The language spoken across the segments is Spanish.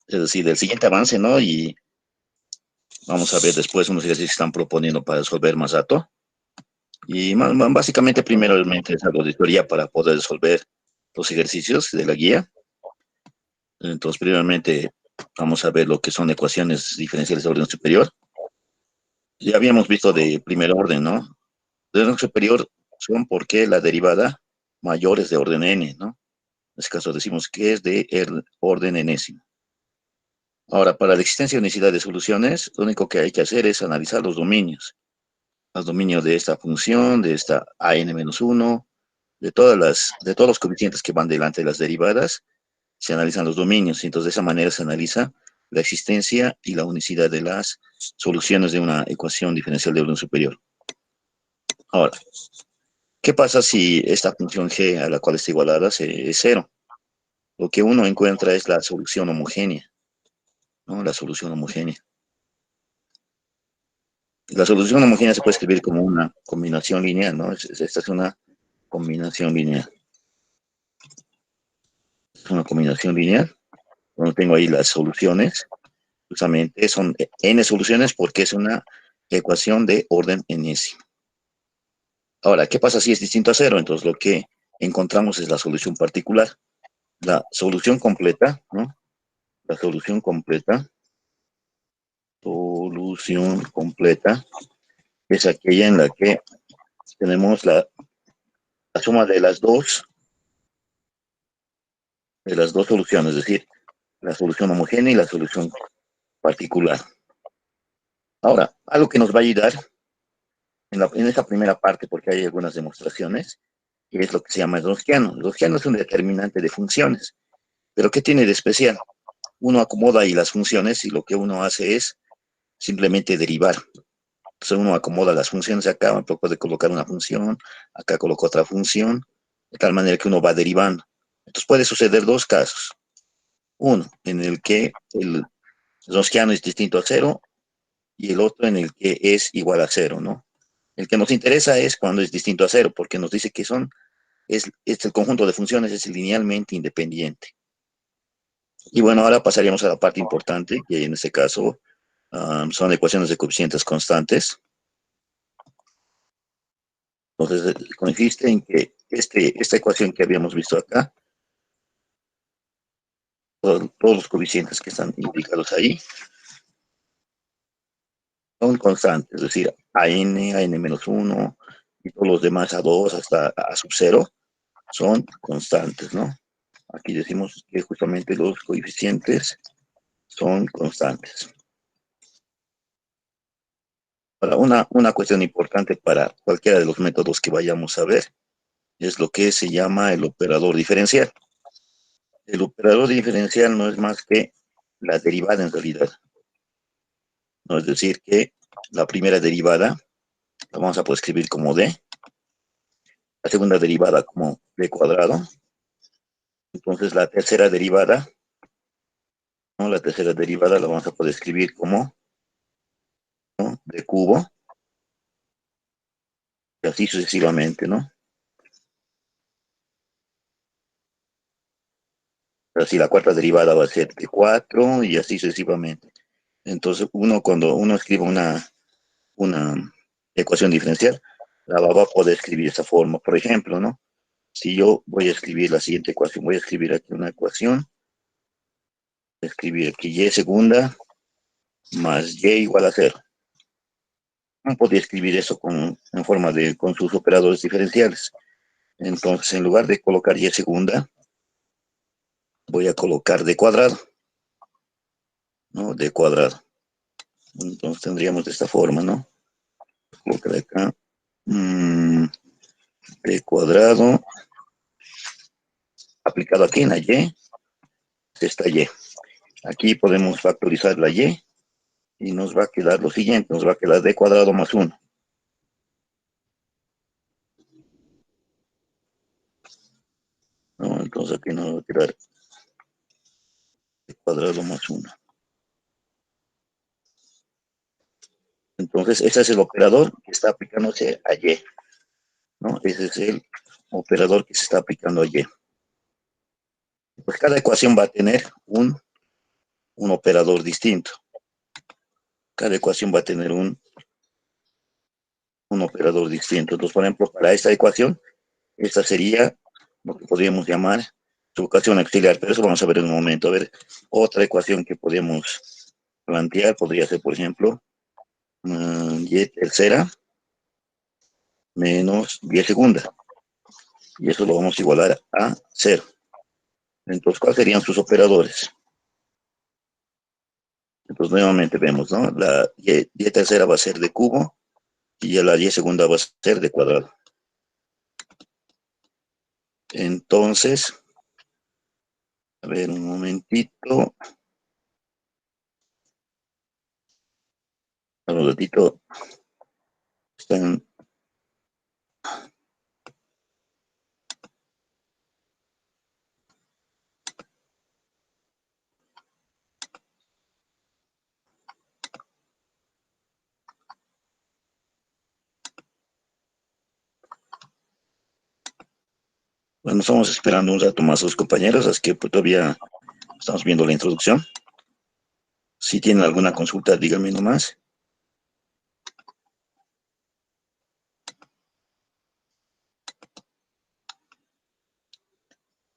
es decir, el siguiente avance, ¿no? Y vamos a ver después unos ejercicios que están proponiendo para resolver más dato. Y básicamente, primeramente es algo de teoría para poder resolver los ejercicios de la guía. Entonces, primeramente, vamos a ver lo que son ecuaciones diferenciales de orden superior. Ya habíamos visto de primer orden, ¿no? De orden superior son porque la derivada mayor es de orden n, ¿no? En este caso decimos que es de el orden enésimo. Ahora, para la existencia de unicidad de soluciones, lo único que hay que hacer es analizar los dominios. Los dominios de esta función, de esta an-1, de todos los coeficientes que van delante de las derivadas, se analizan los dominios. Y entonces, de esa manera se analiza la existencia y la unicidad de las soluciones de una ecuación diferencial de orden superior. Ahora, ¿qué pasa si esta función g a la cual está igualada es cero? Lo que uno encuentra es la solución homogénea, ¿no? La solución homogénea. La solución homogénea se puede escribir como una combinación lineal, ¿no? Esta es una combinación lineal. Es una combinación lineal. Bueno, tengo ahí las soluciones. Justamente son n soluciones porque es una ecuación de orden enésimo. Ahora, ¿qué pasa si es distinto a cero? Entonces lo que encontramos es la solución particular. La solución completa, ¿no? La solución completa es aquella en la que tenemos la suma de las dos soluciones, es decir, la solución homogénea y la solución particular. Ahora, algo que nos va a ayudar en esta primera parte, porque hay algunas demostraciones, que es lo que se llama el Gaussiano. El Gaussiano es un determinante de funciones, pero ¿qué tiene de especial? Uno acomoda ahí las funciones y lo que uno hace es simplemente derivar. Entonces uno acomoda las funciones acá, puede colocar una función, acá coloco otra función, de tal manera que uno va derivando. Entonces puede suceder dos casos. Uno, en el que el Gaussiano es distinto a cero, y el otro en el que es igual a cero, ¿no? El que nos interesa es cuando es distinto a cero, porque nos dice que es el conjunto de funciones es linealmente independiente. Y bueno, ahora pasaríamos a la parte importante, que en este caso son ecuaciones de coeficientes constantes. Entonces, consiste en que esta ecuación que habíamos visto acá, todos los coeficientes que están implicados ahí, son constantes, es decir, an-1, y todos los demás a2 hasta a sub 0 son constantes, ¿no? Aquí decimos que justamente los coeficientes son constantes. Ahora, una cuestión importante para cualquiera de los métodos que vayamos a ver es lo que se llama el operador diferencial. El operador diferencial no es más que la derivada en realidad. ¿No? Es decir, que la primera derivada la vamos a poder escribir como d, la segunda derivada como d cuadrado, entonces la tercera derivada, ¿no? La tercera derivada la vamos a poder escribir como, ¿no? d cubo, y así sucesivamente, ¿no? Así la cuarta derivada va a ser d 4 y así sucesivamente. Entonces cuando uno escribe una ecuación diferencial, la va a poder escribir de esta forma. Por ejemplo, ¿no? Si yo voy a escribir la siguiente ecuación, voy a escribir aquí una ecuación, voy a escribir aquí y segunda más y igual a 0. No podría escribir eso en forma con sus operadores diferenciales. Entonces, en lugar de colocar y segunda, voy a colocar d cuadrado, ¿no? D cuadrado. Entonces tendríamos de esta forma, ¿no? Colocar acá d cuadrado aplicado aquí en la y, esta y. Aquí podemos factorizar la y nos va a quedar lo siguiente, nos va a quedar d cuadrado más 1. ¿No? Entonces aquí nos va a quedar d cuadrado más 1. Entonces ese es el operador que está aplicándose a y, ¿no? Ese es el operador que se está aplicando a y. Pues cada ecuación va a tener un un operador distinto. Cada ecuación va a tener un operador distinto. Entonces, por ejemplo, para esta ecuación, esta sería lo que podríamos llamar su ecuación auxiliar, pero eso vamos a ver en un momento. A ver, otra ecuación que podríamos plantear podría ser, por ejemplo, y tercera menos y segunda. Y eso lo vamos a igualar a 0. Entonces, ¿cuáles serían sus operadores? Entonces, nuevamente vemos, ¿no? La y tercera va a ser de cubo y la y segunda va a ser de cuadrado. Entonces, a ver, un momentito. Un ratito. Están. Bueno, estamos esperando un rato más a los compañeros, así que pues, todavía estamos viendo la introducción. Si tienen alguna consulta, díganme nomás.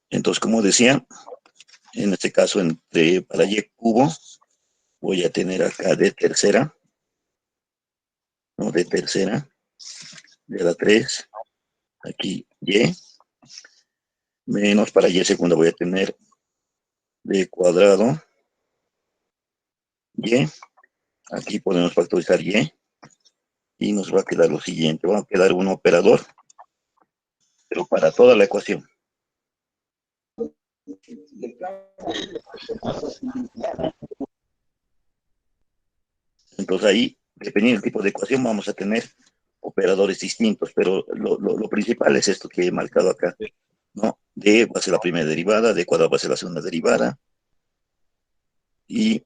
Entonces, como decía, en este caso, para y cubo, voy a tener acá de tercera, ¿no? De tercera, de la 3, aquí y, menos para y segunda voy a tener de cuadrado, y, aquí podemos factorizar y nos va a quedar lo siguiente, va a quedar un operador, pero para toda la ecuación. Entonces ahí, dependiendo del tipo de ecuación, vamos a tener operadores distintos, pero lo principal es esto que he marcado acá, ¿no? D va a ser la primera derivada, D cuadrado va a ser la segunda derivada, y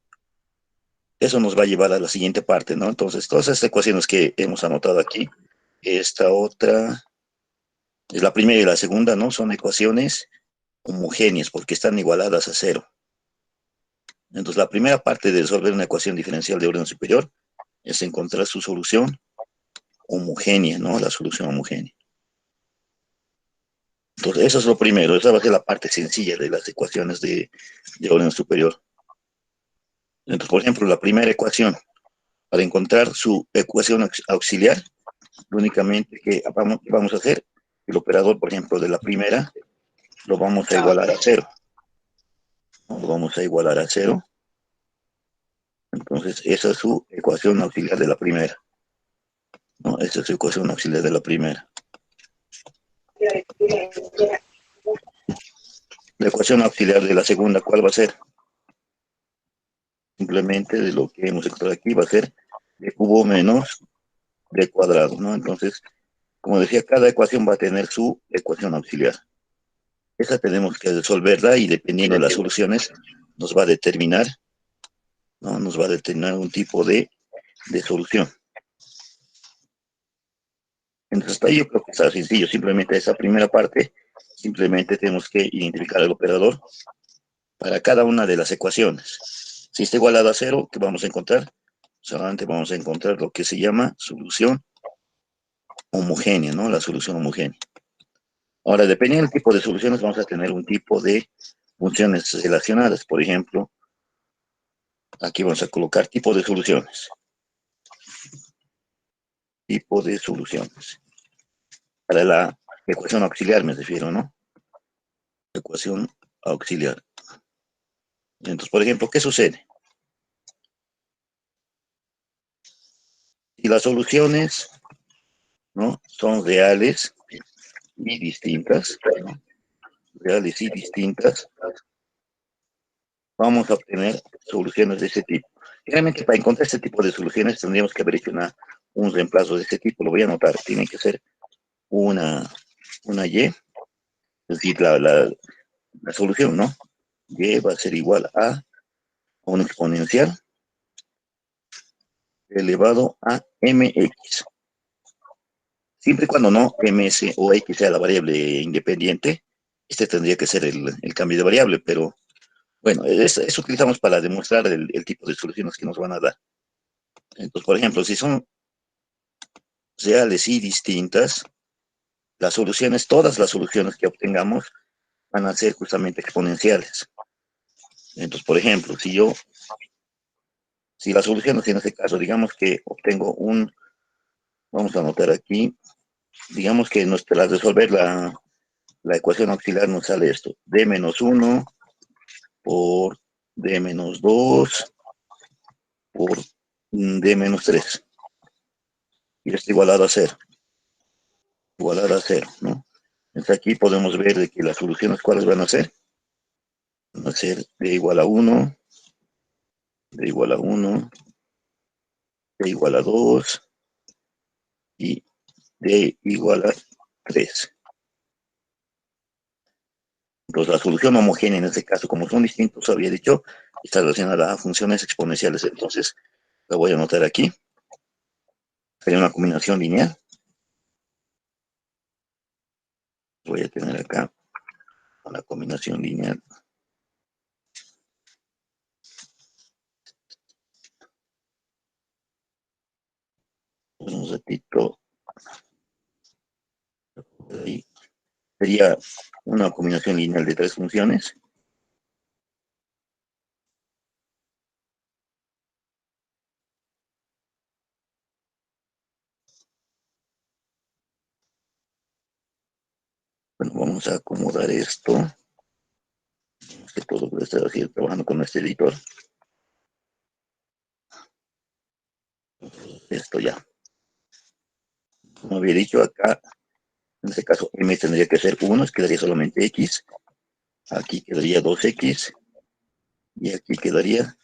eso nos va a llevar a la siguiente parte, ¿no? Entonces, todas estas ecuaciones que hemos anotado aquí, esta otra, es la primera y la segunda, ¿no? Son ecuaciones homogéneas porque están igualadas a 0. Entonces, la primera parte de resolver una ecuación diferencial de orden superior es encontrar su solución homogénea, ¿no? La solución homogénea. Entonces, eso es lo primero. Esa va a ser la parte sencilla de las ecuaciones de orden superior. Entonces, por ejemplo, la primera ecuación, para encontrar su ecuación auxiliar, únicamente que vamos a hacer, el operador, por ejemplo, de la primera, lo vamos a igualar a 0. Lo vamos a igualar a 0. Entonces, esa es su ecuación auxiliar de la primera. ¿No? Esa es su ecuación auxiliar de la primera. La ecuación auxiliar de la segunda, ¿cuál va a ser? Simplemente de lo que hemos encontrado aquí, va a ser de cubo menos de cuadrado, ¿no? Entonces, como decía, cada ecuación va a tener su ecuación auxiliar. Esa tenemos que resolverla y dependiendo de las soluciones nos va a determinar, ¿no? Nos va a determinar un tipo de solución. Entonces, hasta ahí yo creo que está sencillo. Simplemente esa primera parte, simplemente tenemos que identificar el operador para cada una de las ecuaciones. Si está igualada a 0, ¿qué vamos a encontrar? Solamente vamos a encontrar lo que se llama solución homogénea, ¿no? La solución homogénea. Ahora, dependiendo del tipo de soluciones, vamos a tener un tipo de funciones relacionadas. Por ejemplo, aquí vamos a colocar tipo de soluciones. Tipo de soluciones. Para la ecuación auxiliar me refiero, ¿no? Ecuación auxiliar. Entonces, por ejemplo, ¿qué sucede? Si las soluciones, ¿no? Son reales y distintas, ¿no? Reales y distintas, vamos a obtener soluciones de ese tipo. Realmente para encontrar este tipo de soluciones tendríamos que haber hecho un reemplazo de este tipo. Lo voy a anotar. Tiene que ser una y, es decir, la solución, ¿no? Y va a ser igual a un exponencial elevado a mx. Siempre y cuando no ms o x sea la variable independiente, este tendría que ser el cambio de variable, pero Bueno, eso utilizamos para demostrar el tipo de soluciones que nos van a dar. Entonces, por ejemplo, si son reales y distintas, las soluciones, todas las soluciones que obtengamos van a ser justamente exponenciales. Entonces, por ejemplo, si la solución en este caso, digamos que obtengo vamos a anotar aquí, digamos que tras resolver la ecuación auxiliar nos sale esto, d menos 1 por d menos 2 por d menos 3, y esto igualado a 0, ¿no? Entonces aquí podemos ver de que las soluciones, ¿cuáles van a ser? Van a ser d igual a 1, d igual a 1, d igual a 2 y d igual a 3. Entonces la solución homogénea en este caso, como son distintos, había dicho, está relacionada a funciones exponenciales. Entonces la voy a anotar aquí. Sería una combinación lineal. Voy a tener acá una combinación lineal. Un ratito. Ahí. Sería una combinación lineal de tres funciones. Bueno, vamos a acomodar esto. Que todo puede estar así trabajando con este editor. Esto ya. Como había dicho acá, en este caso m tendría que ser 1, quedaría solamente x. Aquí quedaría 2x. Y aquí quedaría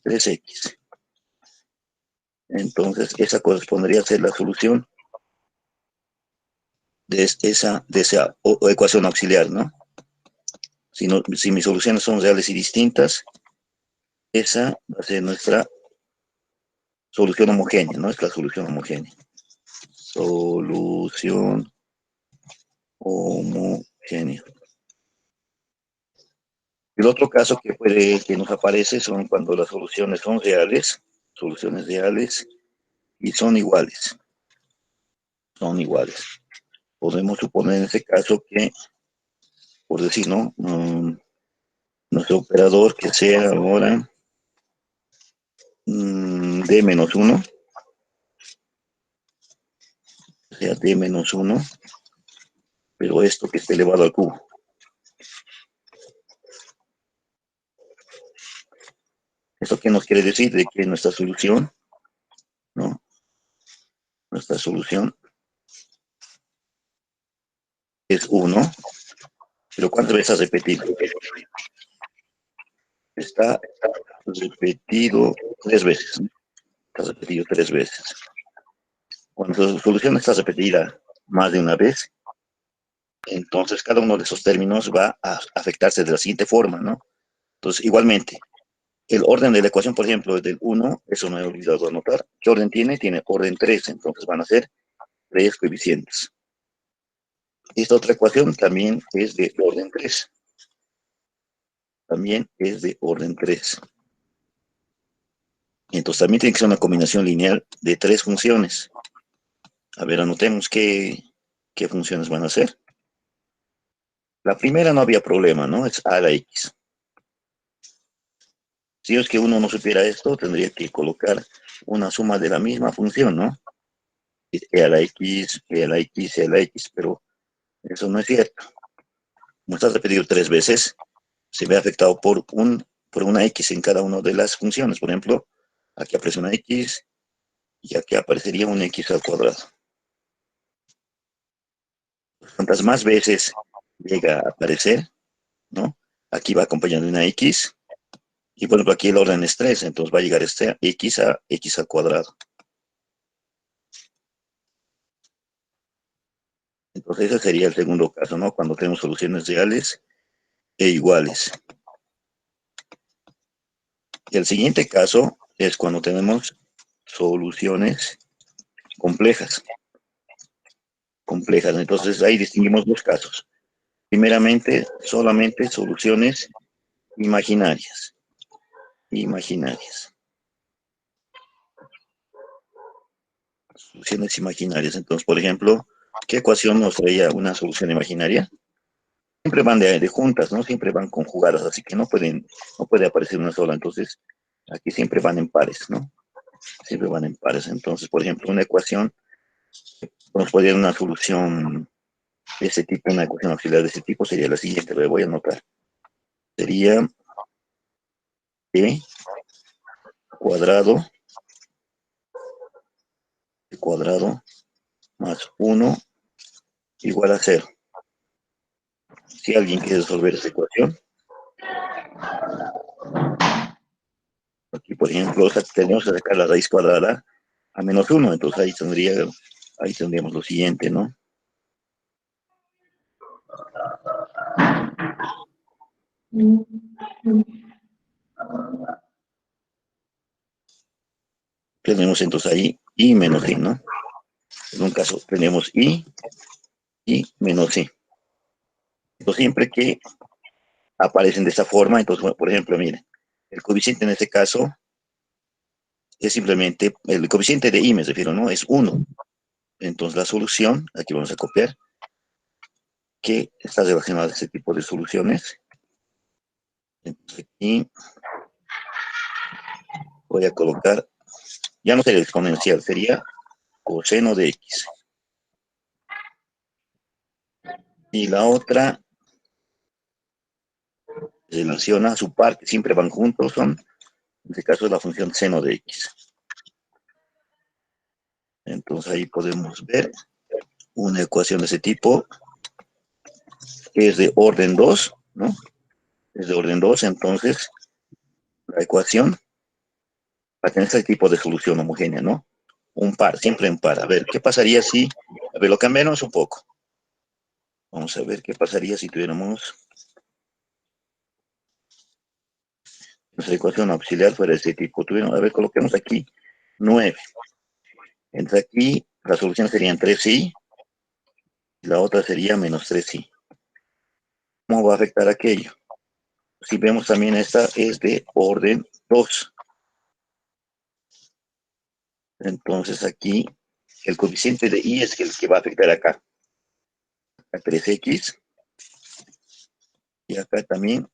3x. Entonces, esa correspondería a ser la solución de esa ecuación auxiliar, ¿no? Si mis soluciones son reales y distintas, esa va a ser nuestra solución homogénea, ¿no? Es la solución homogénea. Solución homogénea. El otro caso que nos aparece son cuando las soluciones son reales, y son iguales. Son iguales. Podemos suponer en ese caso que, por decir, ¿no? Nuestro operador que sea ahora d menos 1, sea d menos 1, pero esto que esté elevado al cubo. ¿Esto qué nos quiere decir? De que nuestra solución, ¿no? Nuestra solución es 1, pero ¿cuántas veces ha repetido? Está repetido 3 veces. Está repetido 3 veces. Cuando la solución está repetida más de una vez, entonces cada uno de esos términos va a afectarse de la siguiente forma, ¿no? Entonces, igualmente, el orden de la ecuación, por ejemplo, es del 1, eso no he olvidado anotar. ¿Qué orden tiene? Tiene orden 3, entonces van a ser 3 coeficientes. Esta otra ecuación también es de orden 3. También es de orden 3. Entonces también tiene que ser una combinación lineal de 3 funciones. A ver, anotemos qué funciones van a ser. La primera no había problema, ¿no? Es a la x. Si es que uno no supiera esto, tendría que colocar una suma de la misma función, ¿no? E a la x, e a la x, e a la x, pero eso no es cierto. Como está repetido 3 veces, se ve afectado por una x en cada una de las funciones. Por ejemplo, aquí aparece una x y aquí aparecería un x al cuadrado. Cuantas más veces llega a aparecer, ¿no? Aquí va acompañando una x, y por ejemplo aquí el orden es 3, entonces va a llegar este x a x al cuadrado. Entonces ese sería el segundo caso, ¿no? Cuando tenemos soluciones reales e iguales. El siguiente caso es cuando tenemos soluciones complejas. Entonces ahí distinguimos dos casos. Primeramente, solamente soluciones imaginarias. Imaginarias. Soluciones imaginarias. Entonces, por ejemplo, ¿qué ecuación nos traía una solución imaginaria? Siempre van de juntas, ¿no? Siempre van conjugadas, así que no puede aparecer una sola. Entonces, aquí siempre van en pares, ¿no? Siempre van en pares. Entonces, por ejemplo, una ecuación, nos podría dar una solución de ese tipo, una ecuación auxiliar de ese tipo sería la siguiente, lo voy a anotar. Sería e cuadrado más 1 igual a 0. Si alguien quiere resolver esta ecuación, aquí por ejemplo tenemos que sacar la raíz cuadrada a menos 1, entonces ahí tendríamos lo siguiente, ¿no? Tenemos entonces ahí y menos i, ¿no? En un caso tenemos i y menos i. Entonces siempre que aparecen de esta forma, entonces por ejemplo, miren, el coeficiente en este caso es simplemente, el coeficiente de i me refiero, ¿no? Es 1. Entonces la solución, aquí vamos a copiar, que está relacionada a este tipo de soluciones. Entonces aquí voy a colocar, ya no sería exponencial, sería coseno de x. Y la otra relaciona a su par, que siempre van juntos, en este caso es la función seno de x. Entonces ahí podemos ver una ecuación de ese tipo, que es de orden 2, ¿no? Es de orden 2, entonces la ecuación va a tener este tipo de solución homogénea, ¿no? Un par, siempre en par. A ver, ¿qué pasaría si, a ver, lo cambiamos un poco. Vamos a ver qué pasaría si tuviéramos nuestra ecuación auxiliar fuera de este tipo. A ver, coloquemos aquí 9. Entre aquí, la solución serían 3i y la otra sería menos 3i. ¿Cómo va a afectar aquello? Si vemos también esta es de orden 2. Entonces aquí el coeficiente de i es el que va a afectar acá. A 3x y acá también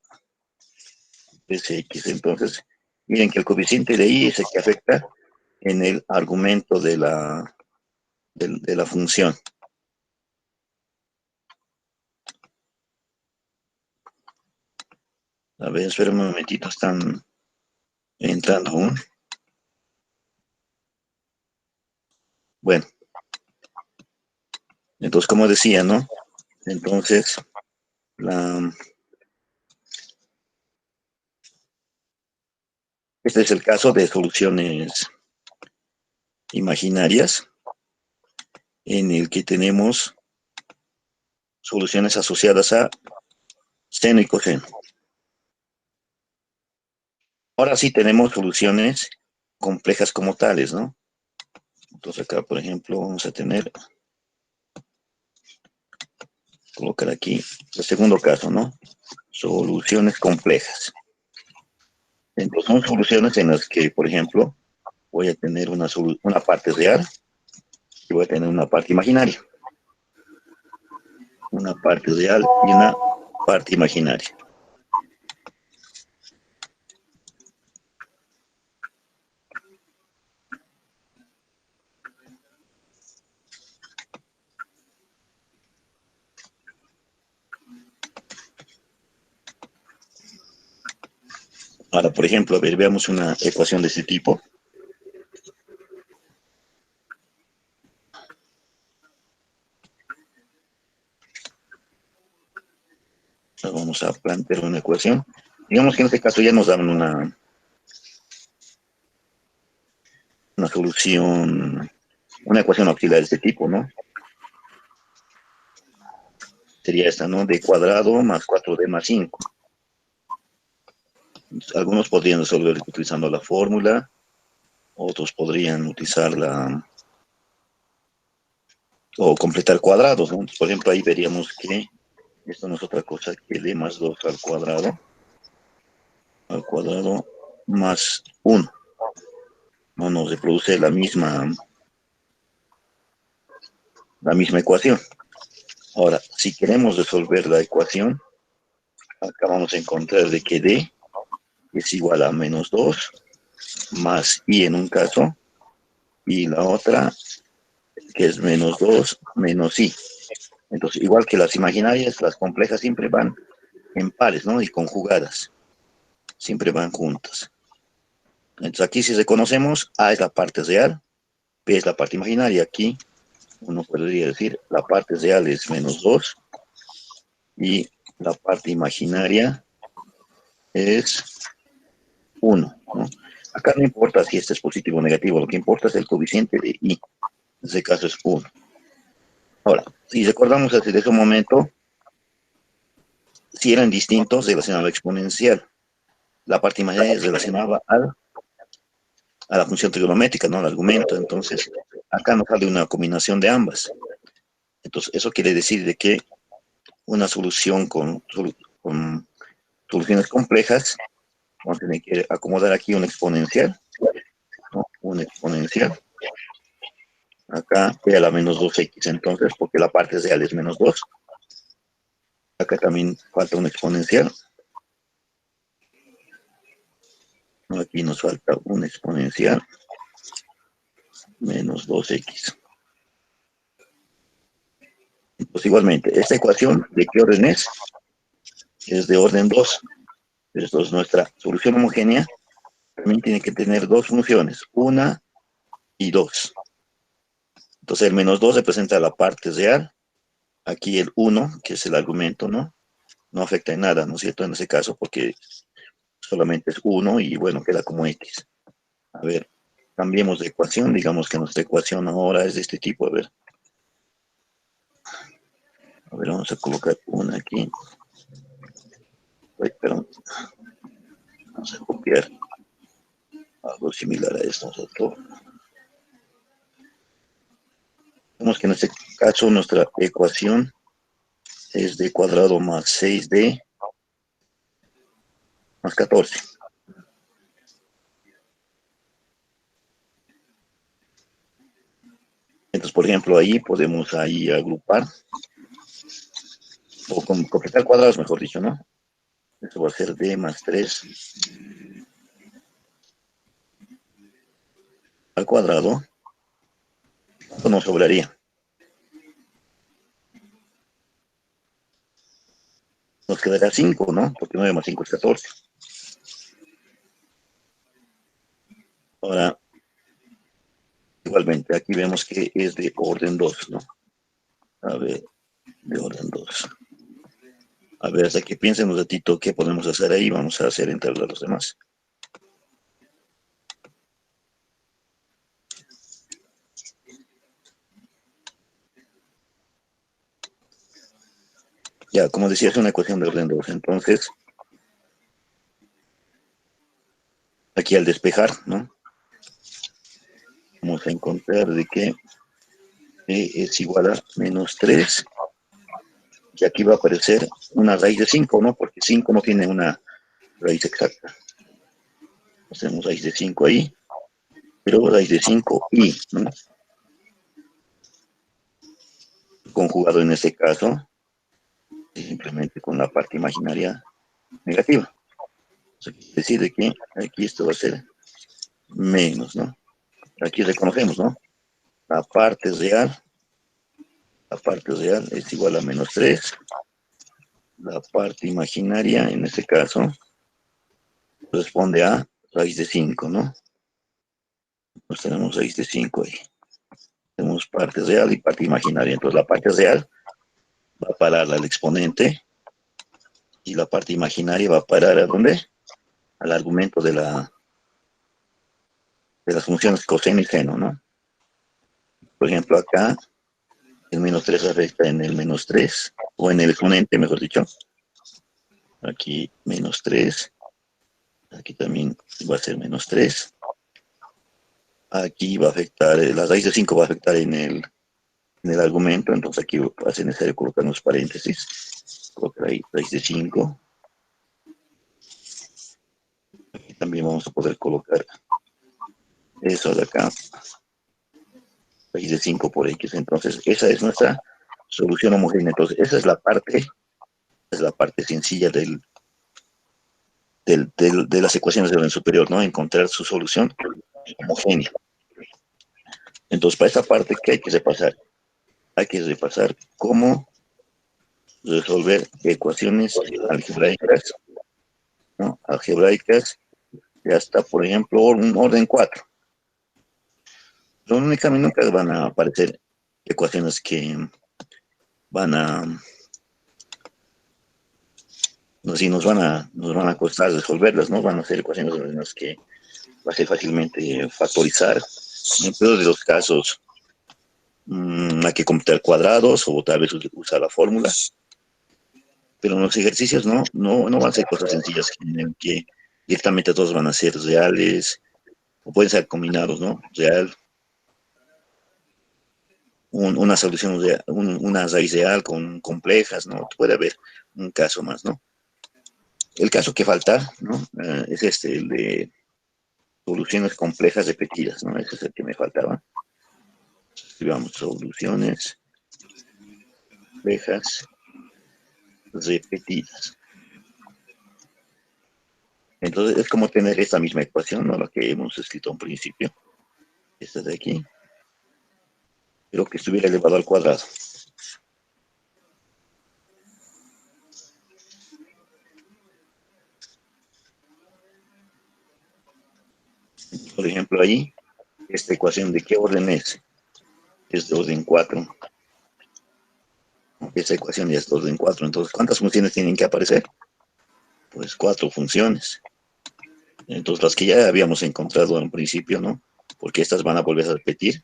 3x. Entonces, miren que el coeficiente de i es el que afecta en el argumento de la función. A ver, espera un momentito, están entrando aún. Bueno, entonces, como decía, ¿no? Entonces, este es el caso de soluciones imaginarias en el que tenemos soluciones asociadas a seno y coseno. Ahora sí tenemos soluciones complejas como tales, ¿no? Entonces acá, por ejemplo, vamos a colocar aquí el segundo caso, ¿no? Soluciones complejas. Entonces son soluciones en las que, por ejemplo, voy a tener una parte real y voy a tener una parte imaginaria. Una parte real y una parte imaginaria. Ahora, por ejemplo, a ver, veamos una ecuación de este tipo. Vamos a plantear una ecuación. Digamos que en este caso ya nos dan una solución, una ecuación auxiliar de este tipo, ¿no? Sería esta, ¿no? D cuadrado más 4D más 5. Algunos podrían resolver utilizando la fórmula, otros podrían utilizarla o completar cuadrados, ¿no? Por ejemplo, ahí veríamos que esto no es otra cosa que D más 2 al cuadrado al cuadrado más 1. No nos reproduce la misma ecuación. Ahora, si queremos resolver la ecuación, acá vamos a encontrar de que D es igual a menos 2 más I en un caso, y la otra que es menos 2 menos I. Entonces, igual que las imaginarias, las complejas siempre van en pares, ¿no? Y conjugadas. Siempre van juntas. Entonces, aquí si reconocemos, A es la parte real, B es la parte imaginaria. Aquí uno podría decir, la parte real es menos 2 y la parte imaginaria es 1, ¿no? Acá no importa si este es positivo o negativo, lo que importa es el coeficiente de I. En ese caso es 1. Ahora, si recordamos desde ese momento, si eran distintos, relacionaba exponencial. La parte imaginaria relacionaba a la función trigonométrica, ¿no? Al argumento. Entonces, acá nos sale una combinación de ambas. Entonces, eso quiere decir de que una solución con soluciones complejas, vamos a tener que acomodar aquí un exponencial, ¿no? Un exponencial. Acá a la menos 2x, entonces, porque la parte real es menos 2. Acá también falta un exponencial. Aquí nos falta un exponencial menos 2x. Pues igualmente, esta ecuación, ¿de qué orden es? Es de orden 2. Entonces, nuestra solución homogénea también tiene que tener dos funciones, 1 y 2. Entonces, el menos 2 representa la parte real. Aquí el 1, que es el argumento, ¿no? No afecta en nada, ¿no es cierto? En ese caso, porque solamente es 1 y bueno, queda como x. A ver, cambiemos de ecuación. Digamos que nuestra ecuación ahora es de este tipo. A ver, vamos a colocar una aquí. Perdón. Vamos a copiar algo similar a esto. Vemos que en este caso nuestra ecuación es d cuadrado más 6d más 14. Entonces, por ejemplo, ahí podemos agrupar, o completar cuadrados, mejor dicho, ¿no? Eso va a ser d más 3 al cuadrado. ¿Cuánto nos sobraría? Nos quedará 5, ¿no? Porque 9 más 5 es 14. Ahora, igualmente, aquí vemos que es de orden 2, ¿no? A ver, de orden 2. A ver, hasta que piensen un ratito qué podemos hacer ahí, vamos a hacer entrar a los demás. Ya, como decía, es una ecuación de orden 2. Entonces, aquí al despejar, ¿no? Vamos a encontrar de que e es igual a menos 3. Y aquí va a aparecer una raíz de 5, ¿no? Porque 5 no tiene una raíz exacta. Hacemos raíz de 5 ahí, pero raíz de 5i, ¿no? Conjugado en este caso, simplemente con la parte imaginaria negativa. Eso quiere decir que aquí esto va a ser menos, ¿no? Aquí reconocemos, ¿no? La parte real es igual a menos 3. La parte imaginaria, en este caso, corresponde a raíz de 5, ¿no? Pues tenemos raíz de 5 ahí. Tenemos parte real y parte imaginaria. Entonces la parte real va a parar al exponente y la parte imaginaria va a parar ¿a dónde? Al argumento de las funciones coseno y seno, ¿no? Por ejemplo, acá el menos 3 afecta en el menos 3, o en el exponente, mejor dicho. Aquí menos 3. Aquí también va a ser menos 3. Aquí va a afectar, la raíz de 5 va a afectar en el argumento, entonces aquí va a ser necesario colocar unos paréntesis. Colocar ahí raíz de 5. también vamos a poder colocar eso de acá, raíz de 5 por X. Entonces, esa es nuestra solución homogénea. Entonces, esa es la parte sencilla de las ecuaciones del orden superior, ¿no? Encontrar su solución homogénea. Entonces, para esta parte, ¿qué hay que repasar? Hay que repasar cómo resolver ecuaciones algebraicas, ¿no? Algebraicas, ya está, por ejemplo, un orden 4. Únicamente nunca van a aparecer ecuaciones que van a, no sé, nos van a costar resolverlas, ¿no? Van a ser ecuaciones en las que va a ser fácilmente factorizar. En todos los casos, hay que computar cuadrados o tal vez usar la fórmula. Pero en los ejercicios no van a ser cosas sencillas en que directamente todos van a ser reales o pueden ser combinados, ¿no? Real, una solución, una raíz real con complejas, ¿no? Puede haber un caso más, ¿no? El caso que falta, ¿no? Es el de soluciones complejas repetidas, ¿no? Ese es el que me faltaba. Escribamos soluciones complejas repetidas. Entonces es como tener esta misma ecuación, ¿no? La que hemos escrito al principio. Esta de aquí. Pero que estuviera elevado al cuadrado. Por ejemplo, ahí, esta ecuación, ¿de qué orden es? Es de orden 4. Esta ecuación ya es de orden 4. Entonces, ¿cuántas funciones tienen que aparecer? Pues 4 funciones. Entonces, las que ya habíamos encontrado al principio, ¿no? Porque estas van a volver a repetir.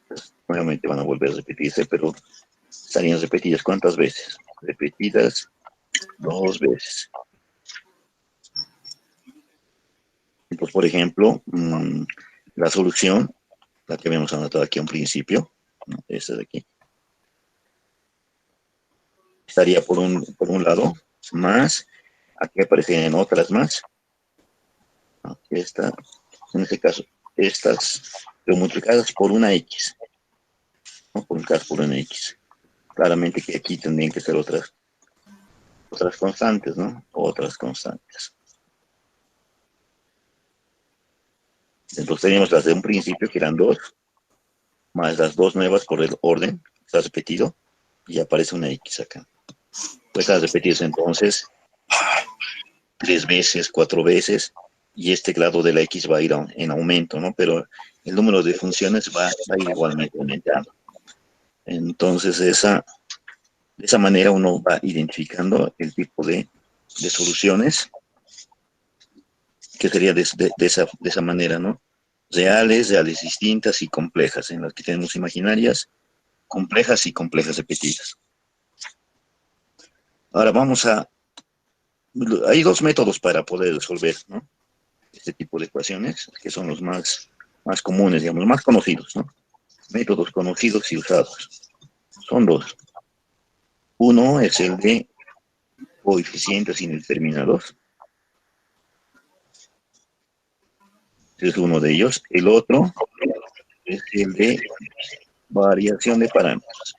Pues, nuevamente van a volver a repetirse, pero estarían repetidas ¿cuántas veces? Repetidas 2 veces. Entonces, por ejemplo, la solución, la que habíamos anotado aquí a un principio, ¿no? Esta de aquí, estaría por un lado, más, aquí aparecen otras más, ¿no? Esta, en este caso, estas, pero multiplicadas por una X, ¿no? Multiplicadas por una X. Claramente que aquí tendrían que ser otras constantes, ¿no? Otras constantes. Entonces teníamos las de un principio, que eran 2, más las 2 nuevas por el orden, está repetido, y aparece una X acá. Pues a repetirse entonces 3 veces, 4 veces, y este grado de la X va a ir en aumento, ¿no? Pero el número de funciones va a ir igualmente aumentando. Entonces, de esa manera uno va identificando el tipo de soluciones, que sería de esa manera, ¿no? Reales distintas y complejas, en las que tenemos imaginarias, complejas y complejas repetidas. Ahora hay 2 métodos para poder resolver, ¿no? Este tipo de ecuaciones, que son los más comunes, digamos, más conocidos, ¿no? Métodos conocidos y usados. Son 2. Uno es el de coeficientes indeterminados. Es uno de ellos. El otro es el de variación de parámetros.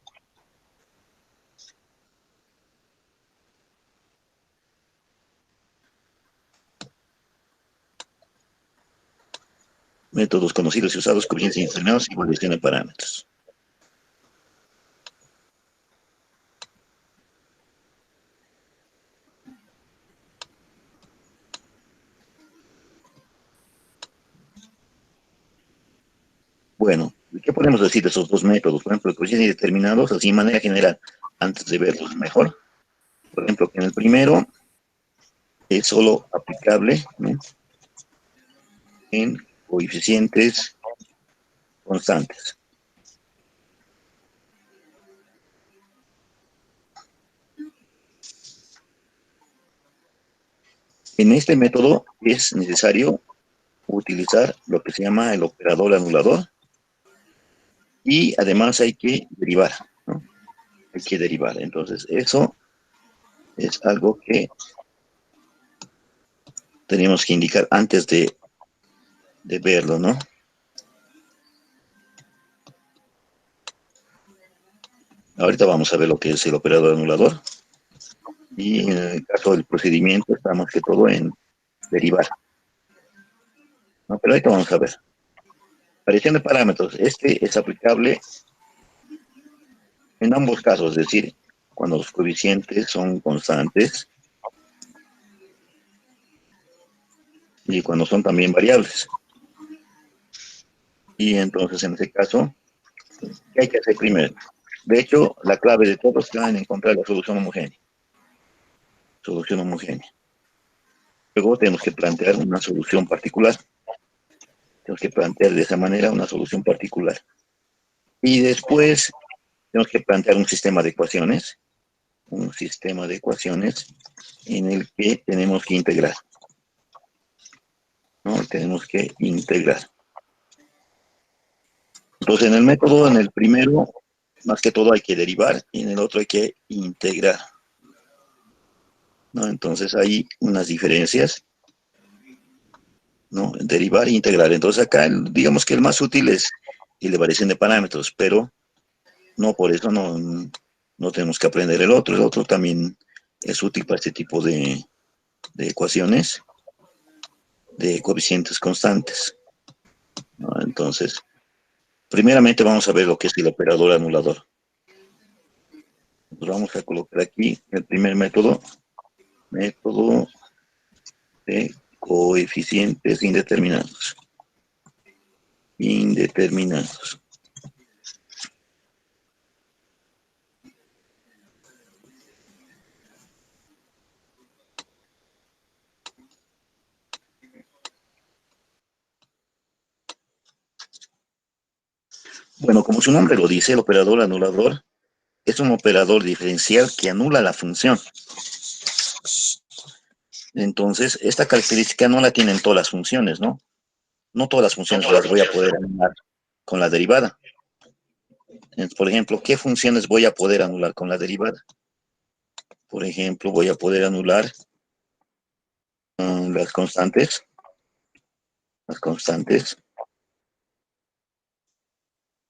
Métodos conocidos y usados, coeficientes indeterminados y variación de parámetros. Bueno, ¿qué podemos decir de esos 2 métodos? Por ejemplo, coeficientes indeterminados, así de manera general, antes de verlos mejor. Por ejemplo, que en el primero es solo aplicable, ¿no? En coeficientes constantes. En este método es necesario utilizar lo que se llama el operador anulador, y además hay que derivar, ¿no? Hay que derivar. Entonces, eso es algo que tenemos que indicar antes de verlo, ¿no? Ahorita vamos a ver lo que es el operador anulador. Y en el caso del procedimiento está más que todo en derivar, ¿no? Pero ahorita vamos a ver. Variación de parámetros. Este es aplicable en ambos casos, es decir, cuando los coeficientes son constantes y cuando son también variables. Y entonces, en este caso, ¿qué hay que hacer primero? De hecho, la clave de todo está en encontrar la solución homogénea. Solución homogénea. Luego tenemos que plantear una solución particular. Tenemos que plantear de esa manera una solución particular. Y después tenemos que plantear un sistema de ecuaciones. Un sistema de ecuaciones en el que tenemos que integrar, ¿no? Tenemos que integrar. Entonces, en el método, en el primero, más que todo hay que derivar y en el otro hay que integrar, ¿no? Entonces, hay unas diferencias, ¿no? Derivar e integrar. Entonces, acá, digamos que el más útil es el de variación de parámetros, pero no por eso no tenemos que aprender el otro. El otro también es útil para este tipo de ecuaciones de coeficientes constantes, ¿no? Entonces, primeramente vamos a ver lo que es el operador anulador. Pues vamos a colocar aquí el primer método, método de coeficientes indeterminados. Indeterminados. Bueno, como su nombre lo dice, el operador anulador es un operador diferencial que anula la función. Entonces, esta característica no la tienen todas las funciones, ¿no? No todas las funciones las voy a poder anular con la derivada. Por ejemplo, ¿qué funciones voy a poder anular con la derivada? Por ejemplo, voy a poder anular las constantes. Las constantes.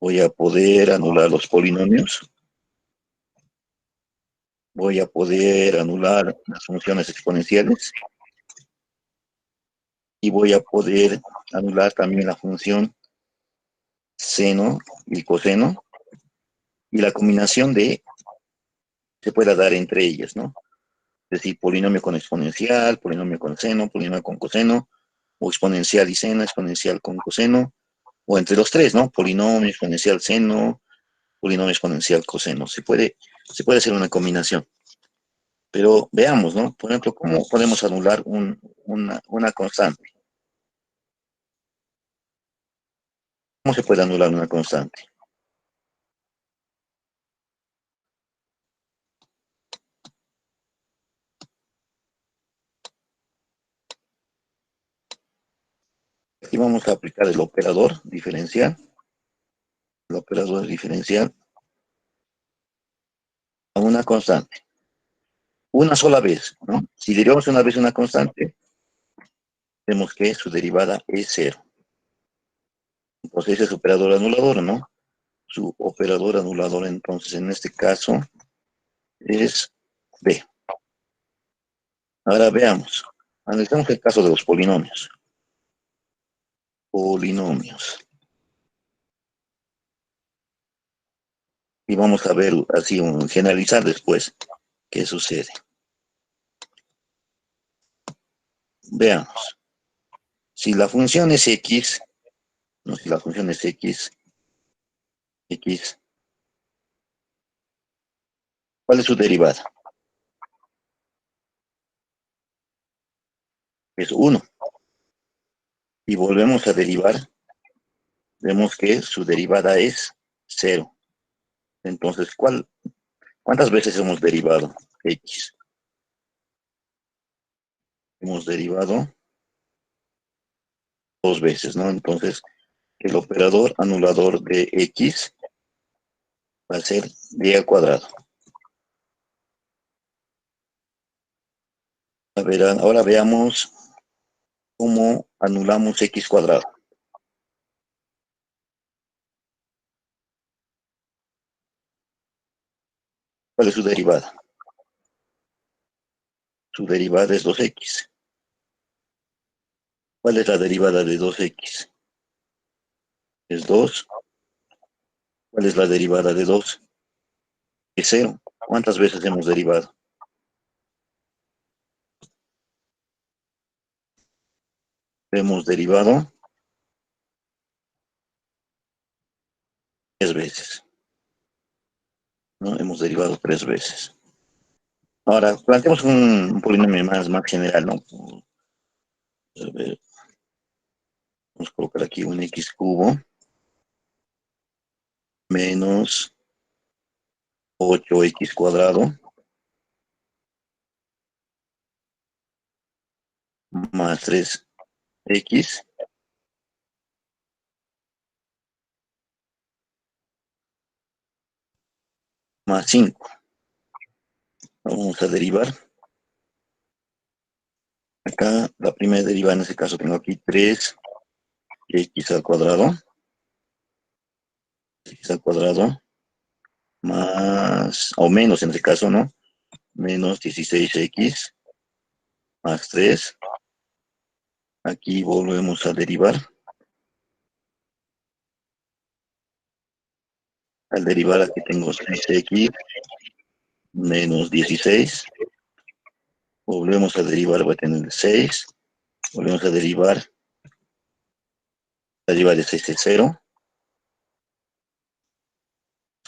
Voy a poder anular los polinomios. Voy a poder anular las funciones exponenciales. Y voy a poder anular también la función seno y coseno. Y la combinación de se pueda dar entre ellas, ¿no? Es decir, polinomio con exponencial, polinomio con seno, polinomio con coseno, o exponencial y seno, exponencial con coseno, o entre los tres, ¿no? Polinomio, exponencial, seno, polinomio exponencial, coseno. Se puede hacer una combinación. Pero veamos, ¿no? Por ejemplo, ¿cómo podemos anular una constante? ¿Cómo se puede anular una constante? Aquí vamos a aplicar el operador diferencial. El operador diferencial a una constante. Una sola vez, ¿no? Si derivamos una vez una constante, vemos que su derivada es cero. Entonces ese es operador anulador, ¿no? Su operador anulador, entonces, en este caso, es B. Ahora veamos. Analizamos el caso de los polinomios. Polinomios. Y vamos a ver así, generalizar después qué sucede. Veamos. Si la función es X, no, si la función es X, ¿cuál es su derivada? Es 1. Y volvemos a derivar, vemos que su derivada es 0. Entonces, ¿cuántas veces hemos derivado X? Hemos derivado 2 veces, ¿no? Entonces, el operador anulador de X va a ser y al cuadrado. A ver, ahora veamos ¿Cómo anulamos x cuadrado? ¿Cuál es su derivada? Su derivada es 2x. ¿Cuál es la derivada de 2x? Es 2. ¿Cuál es la derivada de 2? Es 0. ¿Cuántas veces hemos derivado? Hemos derivado 3 veces. ¿No? Hemos derivado 3 veces. Ahora, planteemos un polinomio más general, ¿no? A ver, vamos a colocar aquí un x cubo menos 8x cuadrado más 3x más 5. Vamos a derivar. Acá la primera derivada, en este caso tengo aquí 3x al cuadrado, x al cuadrado, más, o menos en este caso, ¿no? Menos 16x más 3. Aquí volvemos a derivar. Al derivar aquí tengo 6x menos 16. Volvemos a derivar, voy a tener 6. Volvemos a derivar. La derivada de 6 es 0.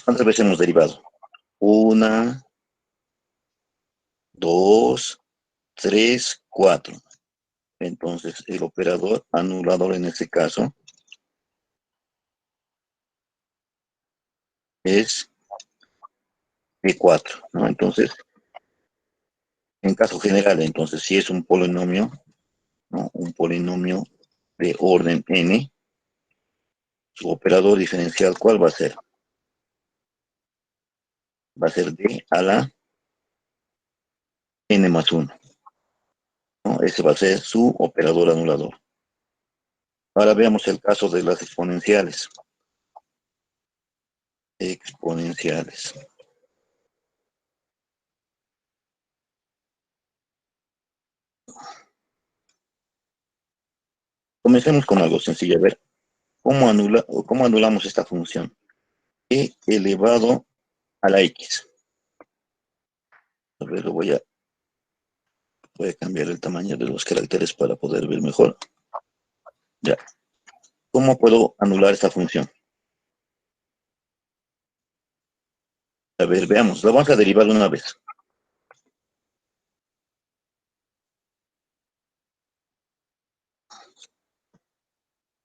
¿Cuántas veces hemos derivado? 1, 2, 3, 4. Entonces, el operador anulador en este caso es de 4, ¿no? Entonces, en caso general, entonces, si es un polinomio, ¿no? Un polinomio de orden n, su operador diferencial, ¿cuál va a ser? Va a ser d a la n más 1, ¿no? Ese va a ser su operador anulador. Ahora veamos el caso de las exponenciales. Exponenciales. Comencemos con algo sencillo. A ver, ¿cómo anulamos esta función? E elevado a la x. A ver, voy a cambiar el tamaño de los caracteres para poder ver mejor. Ya. ¿Cómo puedo anular esta función? A ver, veamos. La vamos a derivar una vez.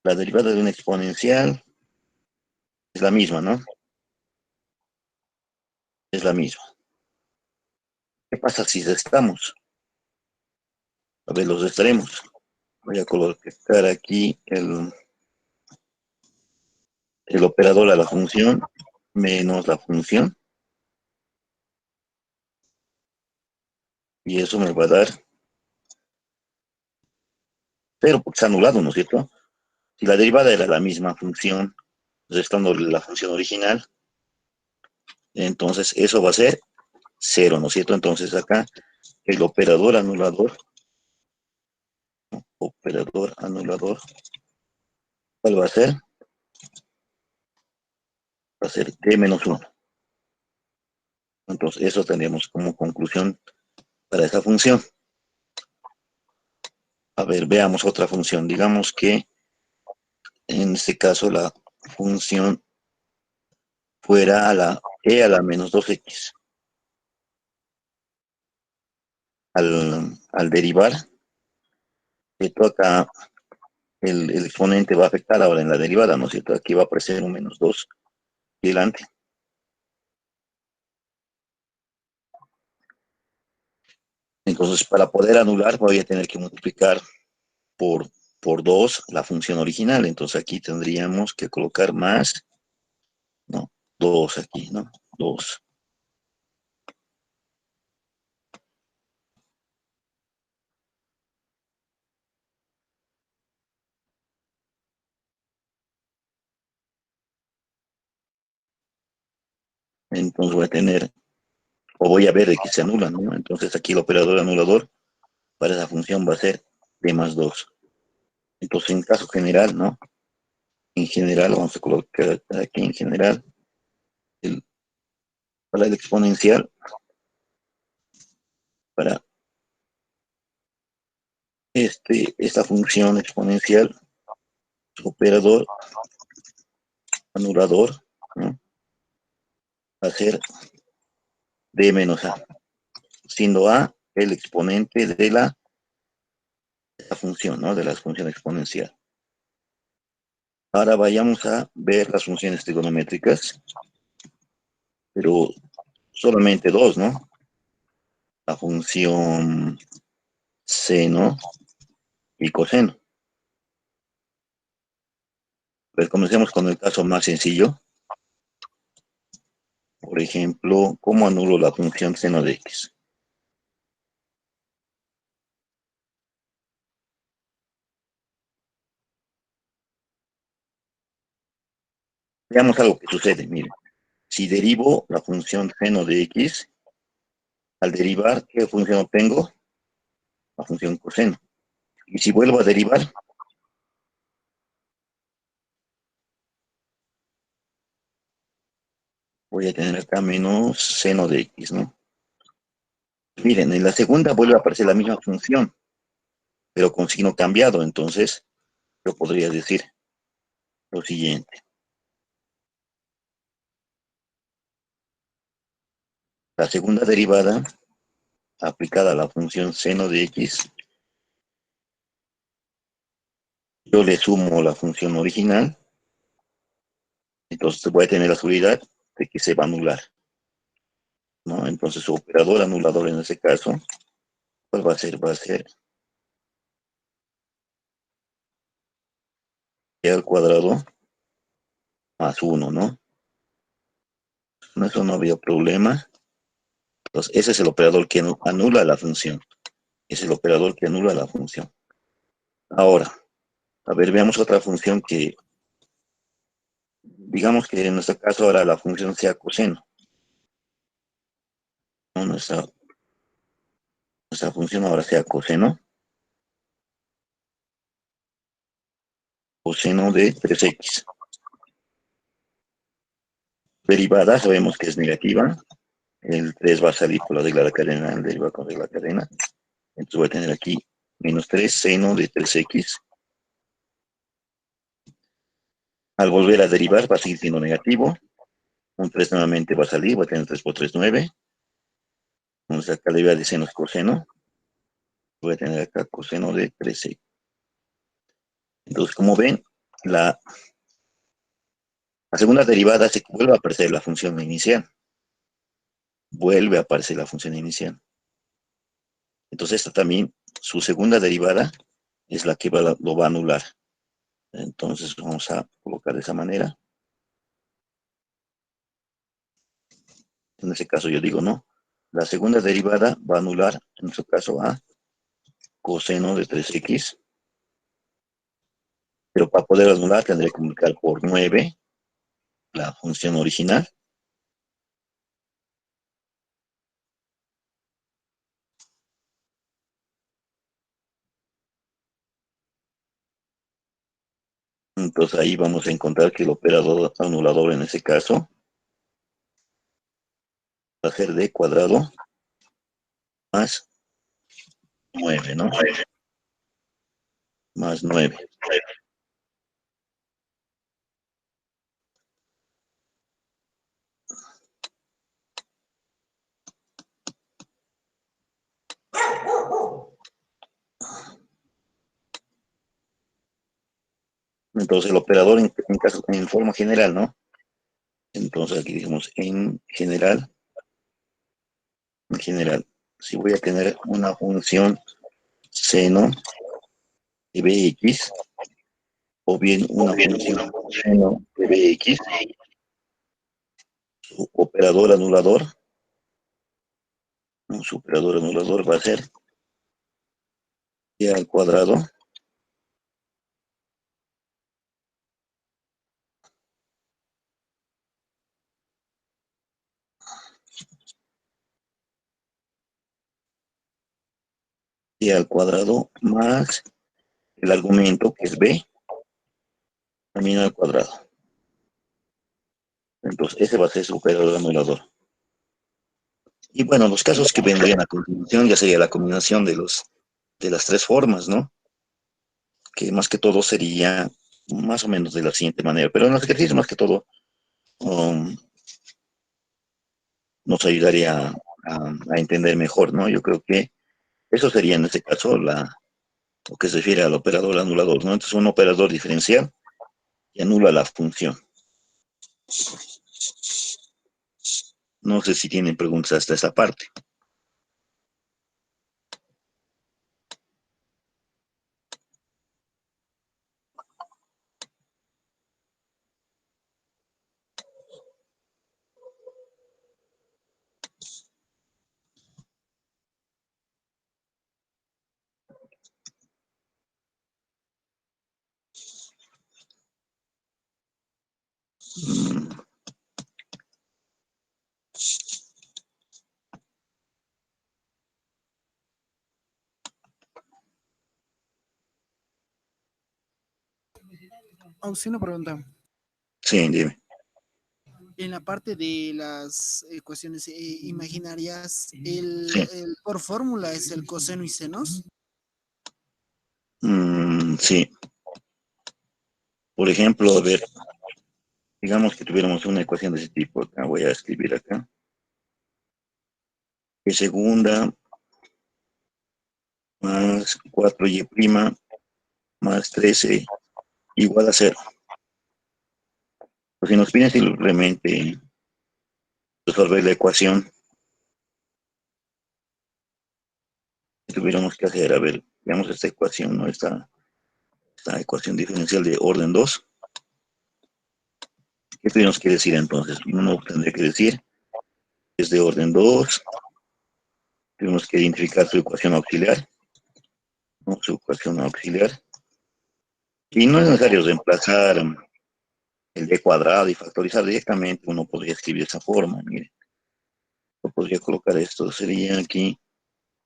La derivada de una exponencial es la misma, ¿no? Es la misma. ¿Qué pasa si restamos? A ver, los restaremos. Voy a colocar aquí el operador a la función menos la función. Y eso me va a dar 0 porque está anulado, ¿no es cierto? Si la derivada era la misma función, restando la función original, entonces eso va a ser 0, ¿no es cierto? Entonces acá el operador anulador, ¿cuál va a ser? Va a ser d menos 1. Entonces eso tendríamos como conclusión para esta función. A ver, veamos otra función. Digamos que en este caso la función fuera a la e a la menos 2x. Al derivar, esto acá, el exponente va a afectar ahora en la derivada, ¿no es cierto? Aquí va a aparecer un menos 2 delante. Entonces, para poder anular, voy a tener que multiplicar por, por 2 la función original. Entonces, aquí tendríamos que colocar más, ¿no? 2 aquí, ¿no? 2. Entonces voy a tener, o voy a ver de que se anula, ¿no? Entonces aquí el operador anulador para esa función va a ser d más 2. Entonces en caso general, ¿no? En general, vamos a colocar aquí en general, el, para el exponencial, para esta función exponencial, su operador anulador, ¿no? Va a ser d menos a, siendo a el exponente de la función, ¿no? De la función exponencial. Ahora vayamos a ver las funciones trigonométricas, pero solamente dos, ¿no? La función seno y coseno. Pues comencemos con el caso más sencillo. Por ejemplo, ¿cómo anulo la función seno de x? Veamos algo que sucede, miren. Si derivo la función seno de x, al derivar, ¿qué función obtengo? La función coseno. Y si vuelvo a derivar, voy a tener acá menos seno de x, ¿no? Miren, en la segunda vuelve a aparecer la misma función, pero con signo cambiado. Entonces, yo podría decir lo siguiente. La segunda derivada aplicada a la función seno de x, yo le sumo la función original, entonces voy a tener la seguridad de que se va a anular, ¿no? Entonces su operador anulador en ese caso, ¿cuál va a ser? Va a ser e al cuadrado más 1, ¿no? Eso no había problema. Entonces ese es el operador que anula la función. Es el operador que anula la función. Ahora, a ver, veamos otra función que, digamos que en nuestro caso ahora la función sea coseno, ¿no? Nuestra función ahora sea coseno de 3x. Derivada, sabemos que es negativa. El 3 va a salir por la regla de la cadena, el derivado con regla de la cadena. Entonces voy a tener aquí menos 3 seno de 3x. Al volver a derivar va a seguir siendo negativo. Un 3 nuevamente va a salir, voy a tener 3 por 3, 9. Entonces acá la derivada de seno es coseno. Voy a tener acá coseno de 3x. Entonces, como ven, la, la segunda derivada se vuelve a aparecer la función inicial. Vuelve a aparecer la función inicial. Entonces, esta también, su segunda derivada es la que lo va a anular. Entonces, vamos a colocar de esa manera. En ese caso, yo digo no. La segunda derivada va a anular, en nuestro caso, a coseno de 3x. Pero para poder anular, tendré que multiplicar por 9 la función original. Entonces, ahí vamos a encontrar que el operador anulador en ese caso va a ser d cuadrado más 9, ¿no? Más 9. Entonces el operador en forma general, ¿no? Entonces aquí dijimos en general, si voy a tener una función seno de bx, o bien una función seno de bx, su operador anulador, ¿no? Su operador anulador va a ser y al cuadrado y al cuadrado más el argumento que es b, también al cuadrado. Entonces, ese va a ser su operador anulador. Y bueno, los casos que vendrían a continuación ya sería la combinación de las tres formas, ¿no? Que más que todo sería más o menos de la siguiente manera. Pero en los ejercicios más que todo um, nos ayudaría a entender mejor, ¿no? Yo creo que eso sería en este caso lo que se refiere al operador anulador, ¿no? Entonces un operador diferencial y anula la función. No sé si tienen preguntas hasta esta parte. Mm, Sí, una pregunta. sí, dime. En la parte de las ecuaciones imaginarias, Sí. por fórmula es el coseno y senos. Sí. Por ejemplo, a ver, digamos que tuviéramos una ecuación de ese tipo. Acá voy a escribir acá. Que segunda más 4y' más 13 igual a cero. Pues si nos piden simplemente resolver la ecuación, que tuviéramos que hacer, a ver, veamos esta ecuación, ¿no? Esta ecuación diferencial de orden 2. ¿Qué tenemos que decir entonces? Uno tendría que decir que es de orden 2. Tenemos que identificar su ecuación auxiliar, ¿no? Su ecuación auxiliar. Y no es necesario reemplazar el d cuadrado y factorizar directamente. Uno podría escribir de esa forma, mire. Yo podría colocar esto, sería aquí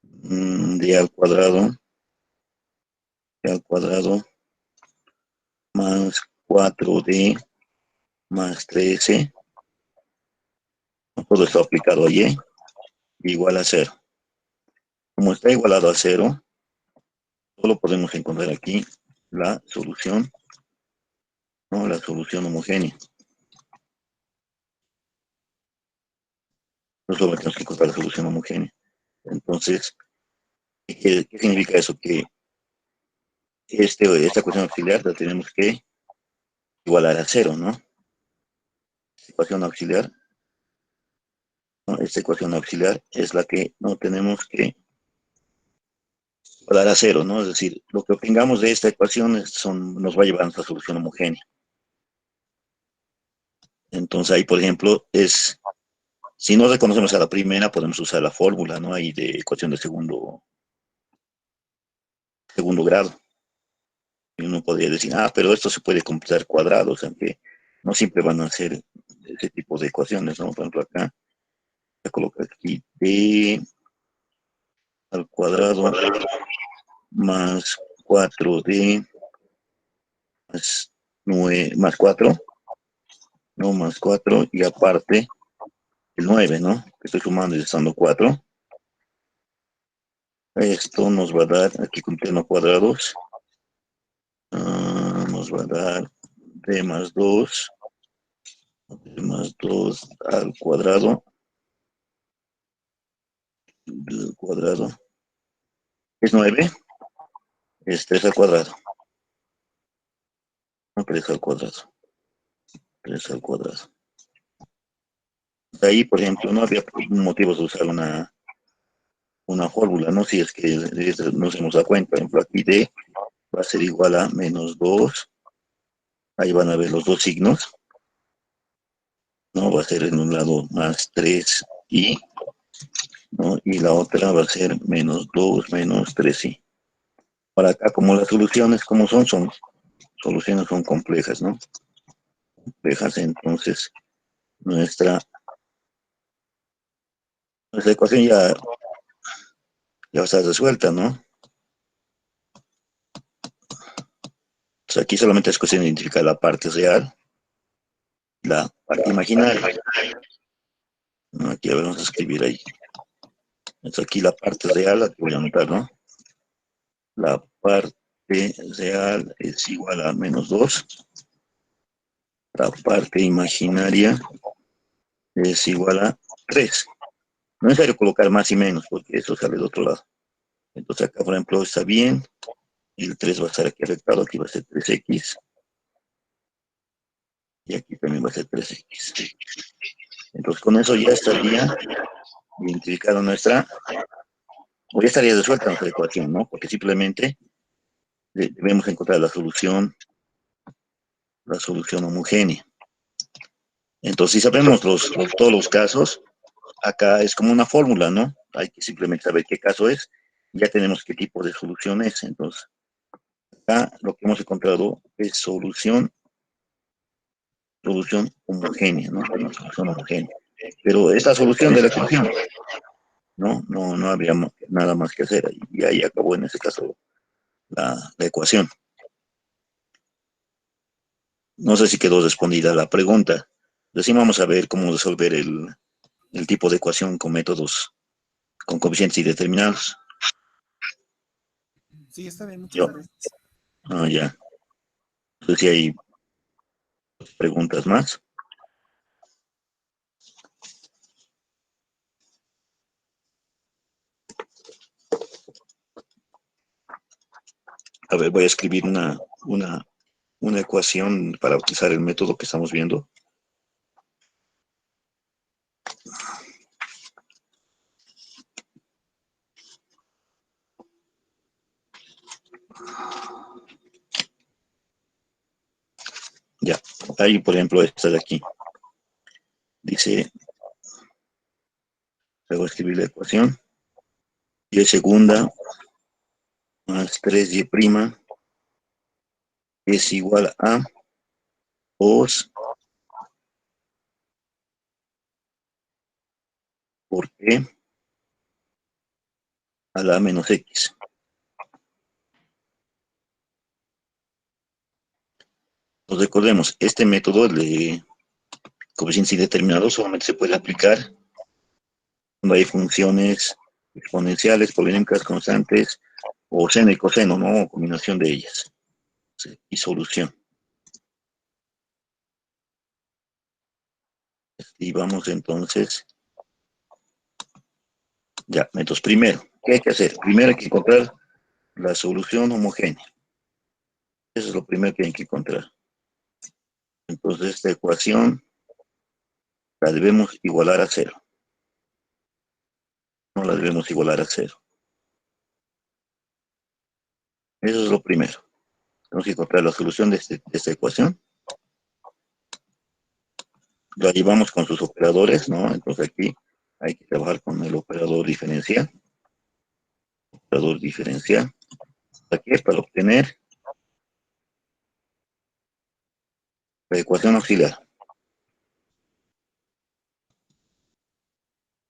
d al cuadrado más 4d más 13, todo esto aplicado a y, igual a 0. Como está igualado a 0, solo podemos encontrar aquí la solución, ¿no? La solución homogénea. No solo tenemos que encontrar la solución homogénea. Entonces, ¿qué significa eso? Que esta ecuación auxiliar la tenemos que igualar a 0, ¿no? Ecuación auxiliar, ¿no? Esta ecuación auxiliar es la que no tenemos que igualar a 0, ¿no? Es decir, lo que obtengamos de esta ecuación nos va a llevar a nuestra solución homogénea. Entonces ahí, por ejemplo, si no reconocemos a la primera, podemos usar la fórmula, ¿no? Ahí de ecuación de segundo grado. Y uno podría decir, pero esto se puede computar cuadrados, aunque no siempre van a ser ese tipo de ecuaciones, ¿no? Por ejemplo, acá, voy a colocar aquí d al cuadrado más 4d más 9, más 4, ¿no? Más 4, y aparte el 9, ¿no? Que estoy sumando y restando 4. Esto nos va a dar, aquí cumpliendo cuadrados, nos va a dar d más 2, d más 2 al cuadrado, del cuadrado, es 9, es 3 al cuadrado, no, 3 al cuadrado, 3 al cuadrado. De ahí, por ejemplo, no había motivos de usar una fórmula, ¿no? Si es que no se nos da cuenta, por ejemplo, aquí d va a ser igual a menos 2, ahí van a ver los dos signos, ¿no? Va a ser en un lado más 3i, ¿no? Y la otra va a ser menos 2 menos 3i. Para acá, como las soluciones, como son soluciones son complejas, ¿no? Complejas, entonces nuestra ecuación ya va a estar resuelta, ¿no? Entonces, aquí solamente es cuestión de identificar la parte real, la parte imaginaria. ¿No? Aquí vamos a escribir ahí. Entonces, aquí la parte real, la que voy a anotar, ¿no? La parte real es igual a -2. La parte imaginaria es igual a 3. No es necesario colocar más y menos, porque eso sale de otro lado. Entonces acá, por ejemplo, está bien. Y el 3 va a estar aquí afectado. Aquí va a ser 3x. Y aquí también va a ser 3x. Entonces con eso ya estaría identificada nuestra, o ya estaría resuelta nuestra ecuación, ¿no? Porque simplemente debemos encontrar la solución homogénea. Entonces, si sabemos todos los casos, acá es como una fórmula, ¿no? Hay que simplemente saber qué caso es, y ya tenemos qué tipo de solución es. Entonces, acá lo que hemos encontrado es solución homogénea, ¿no? Una solución homogénea. Pero esta solución de la ecuación, no habría nada más que hacer. Y ahí acabó en ese caso la ecuación. No sé si quedó respondida la pregunta. Recién vamos a ver cómo resolver el tipo de ecuación con métodos con coeficientes indeterminados. Sí, está bien, muchas Yo, gracias. ya. No sé si hay preguntas más. A ver, voy a escribir una ecuación para utilizar el método que estamos viendo. Ya, ahí por ejemplo esta de aquí. Dice, luego escribir la ecuación. Y segunda más 3y' es igual a 2 por t a la menos x. Nos recordemos, este método de coeficientes indeterminados solamente se puede aplicar cuando hay funciones exponenciales, polinomiales, constantes, o seno y coseno, ¿no? O combinación de ellas. Sí, y solución. Y vamos entonces, ya, entonces primero, ¿qué hay que hacer? Primero hay que encontrar la solución homogénea. Eso es lo primero que hay que encontrar. Entonces esta ecuación la debemos igualar a 0. No la debemos igualar a 0. Eso es lo primero. Tenemos que encontrar la solución de esta ecuación. La llevamos con sus operadores, ¿no? Entonces aquí hay que trabajar con el operador diferencial. Operador diferencial. Aquí es para obtener la ecuación auxiliar.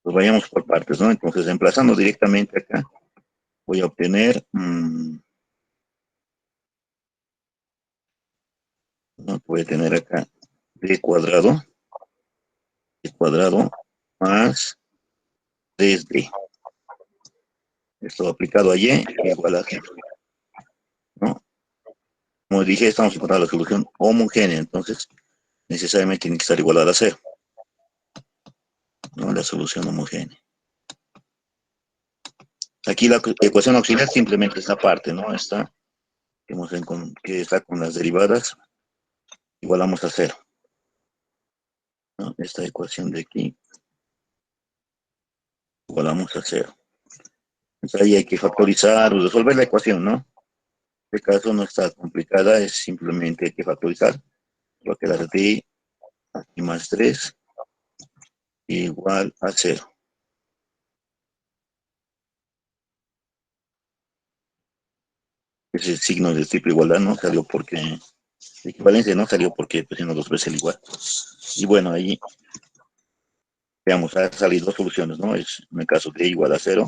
Pues vayamos por partes, ¿no? Entonces, reemplazando directamente acá, voy a obtener, ¿no? Voy a tener acá d cuadrado más 3d. Esto aplicado a y igual a 0, ¿no? Como dije, estamos encontrando la solución homogénea, entonces necesariamente tiene que estar igualada a 0, ¿no? La solución homogénea. Aquí la ecuación auxiliar simplemente esta parte, ¿no? Esta que está con las derivadas, igualamos a 0, ¿no? Esta ecuación de aquí, igualamos a 0. Entonces ahí hay que factorizar o resolver la ecuación, ¿no? En este caso no está complicada, es simplemente hay que factorizar. Va a quedar d aquí más 3 igual a 0. Ese signo de triple igualdad no salió porque, de equivalencia no salió porque pusimos dos veces el igual. Y bueno, ahí, veamos, ha salido dos soluciones, ¿no? Es en el caso d igual a 0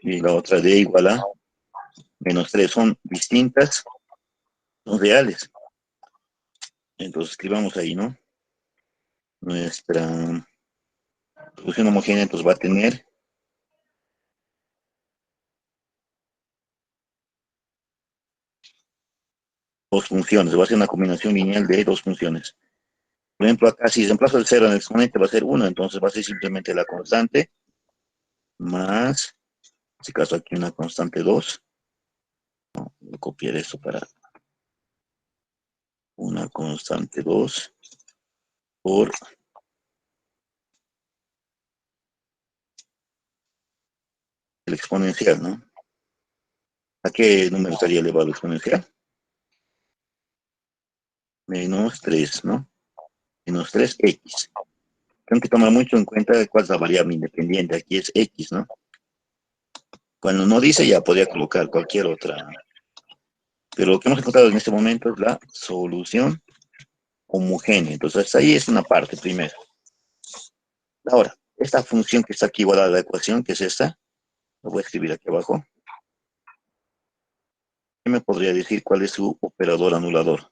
y la otra d igual a menos 3 son distintas, son reales. Entonces escribamos ahí, ¿no? Nuestra solución homogénea entonces va a tener dos funciones, va a ser una combinación lineal de dos funciones. Por ejemplo, acá si reemplazo el 0 en el exponente va a ser 1, entonces va a ser simplemente la constante más, en este caso aquí una constante 2. No, voy a copiar esto para una constante 2 por el exponencial, ¿no? ¿A qué número estaría elevado el exponencial? Menos 3, ¿no? Menos 3x. Tengo que tomar mucho en cuenta cuál es la variable independiente. Aquí es x, ¿no? Cuando no dice ya podría colocar cualquier otra. Pero lo que hemos encontrado en este momento es la solución homogénea. Entonces ahí es una parte primero. Ahora, esta función que está aquí igualada a la ecuación, que es esta, lo voy a escribir aquí abajo. ¿Qué me podría decir cuál es su operador anulador?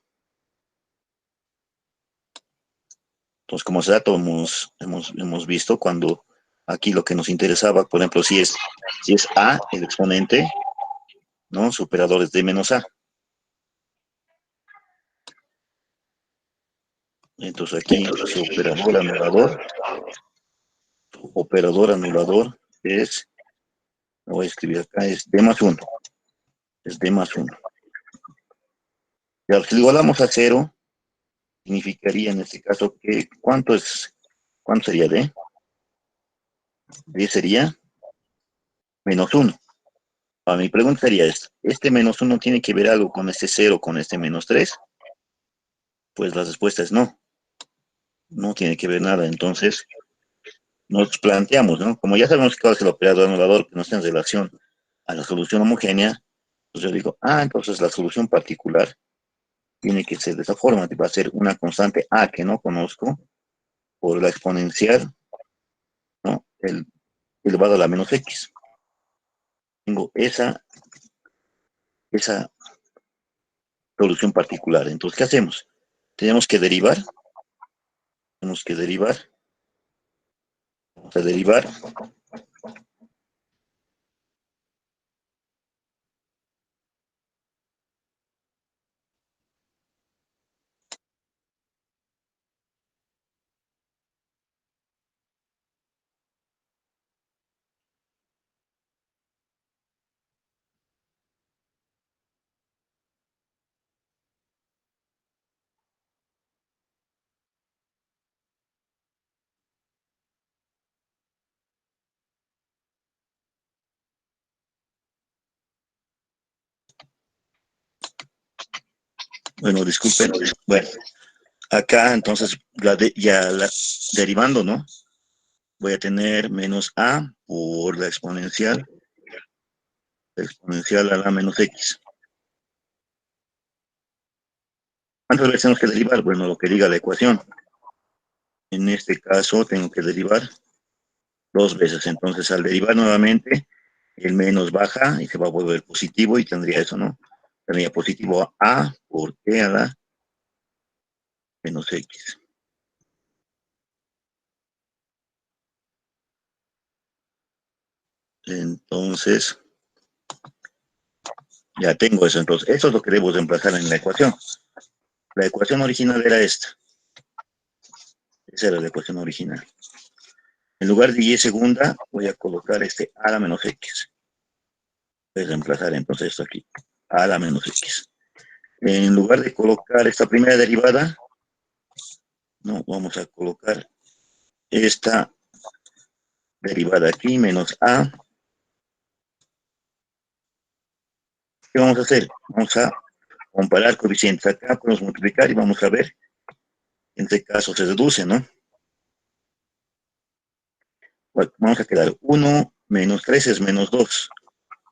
Entonces, como ese dato hemos visto cuando aquí lo que nos interesaba, por ejemplo, si es A, el exponente, ¿no? Su operador es D menos A. Entonces aquí su operador anulador es, lo voy a escribir acá, es D más 1. Es D más 1. Y si lo igualamos a 0, significaría en este caso que, ¿cuánto sería D? D sería menos 1. Ahora, mi pregunta sería esta. ¿Este menos 1 tiene que ver algo con este 0, con este menos 3? Pues la respuesta es no. No tiene que ver nada. Entonces, nos planteamos, ¿no? Como ya sabemos cuál es el operador anulador que no está en relación a la solución homogénea, pues yo digo, entonces la solución particular tiene que ser de esa forma. Va a ser una constante A que no conozco por la exponencial, ¿no? Elevado a la menos X. Tengo esa solución particular. Entonces, ¿qué hacemos? Tenemos que derivar. Vamos a derivar. Bueno, disculpen. Bueno, acá entonces derivando, ¿no? Voy a tener menos A por la exponencial a la menos X. ¿Cuántas veces tenemos que derivar? Bueno, lo que diga la ecuación. En este caso tengo que derivar dos veces. Entonces, al derivar nuevamente, el menos baja y se va a volver positivo y tendría eso, ¿no? Tendría positivo A por T a la menos X. Entonces, ya tengo eso. Entonces, eso es lo que debo reemplazar en la ecuación. La ecuación original era esta. Esa era la ecuación original. En lugar de y segunda, voy a colocar este a la menos x. Voy a reemplazar entonces esto aquí, a la menos x. En lugar de colocar esta primera derivada, no, vamos a colocar esta derivada aquí, menos a. ¿Qué vamos a hacer? Vamos a comparar coeficientes. Acá podemos multiplicar y vamos a ver. En este caso se reduce, ¿no? Bueno, vamos a quedar 1 menos 3 es menos 2.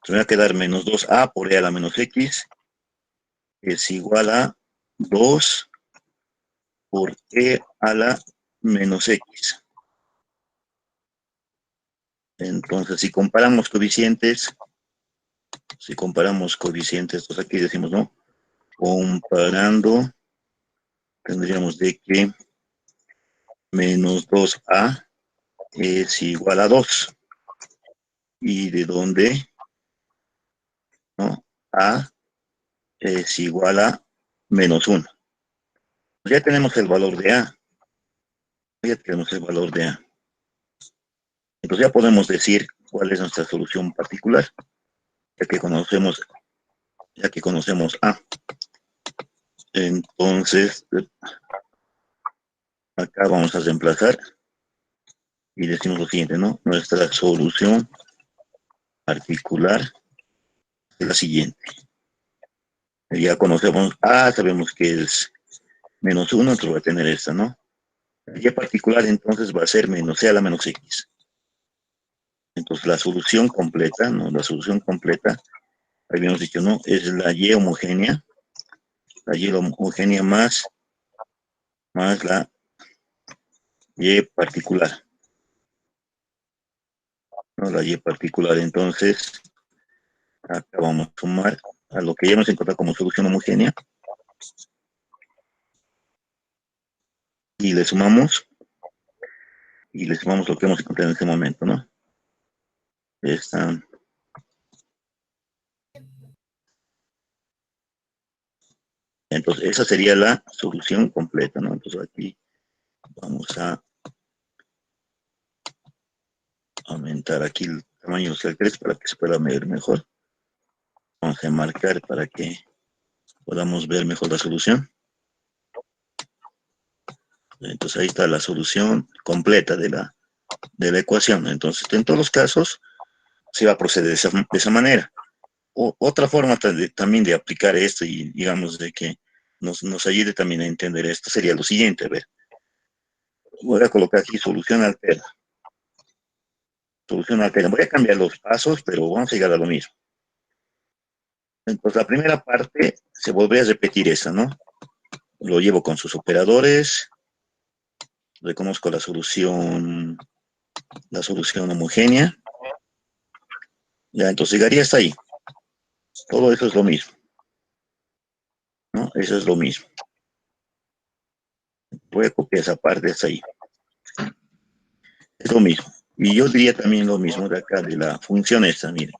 Se va a quedar menos 2a por e a la menos x es igual a 2 por e a la menos x. Entonces, si comparamos coeficientes, Si comparamos coeficientes, entonces aquí decimos, ¿no? Comparando, tendríamos de que menos 2a es igual a 2. ¿Y de dónde? ¿No? A es igual a menos 1. Ya tenemos el valor de A. Ya tenemos el valor de A. Entonces ya podemos decir cuál es nuestra solución particular, ya que conocemos A. Entonces, acá vamos a reemplazar y decimos lo siguiente, ¿no? Nuestra solución particular es la siguiente. Ya conocemos A, sabemos que es menos 1, entonces va a tener esta, ¿no? La y particular entonces va a ser menos C a la menos X. Entonces la solución completa, ¿no? La solución completa, habíamos dicho, ¿no? Es la Y homogénea, más la Y particular. ¿No? La Y particular, entonces, acá vamos a sumar a lo que ya hemos encontrado como solución homogénea. Y le sumamos lo que hemos encontrado en este momento, ¿no? Esta. Entonces, esa sería la solución completa, ¿no? Entonces, aquí vamos a aumentar aquí el tamaño de los caracteres para que se pueda ver mejor. Vamos a marcar para que podamos ver mejor la solución. Entonces, ahí está la solución completa de la ecuación. Entonces, en todos los casos, se va a proceder de esa manera. Otra forma también de aplicar esto y digamos de que nos ayude también a entender esto sería lo siguiente, a ver. Voy a colocar aquí solución alterna. Solución alterna. Voy a cambiar los pasos, pero vamos a llegar a lo mismo. Entonces, la primera parte se volvería a repetir esa, ¿no? Lo llevo con sus operadores. Reconozco la solución homogénea. Ya, entonces llegaría hasta ahí. Todo eso es lo mismo, ¿no? Eso es lo mismo. Voy a copiar esa parte hasta ahí. Es lo mismo. Y yo diría también lo mismo de acá, de la función esta, miren.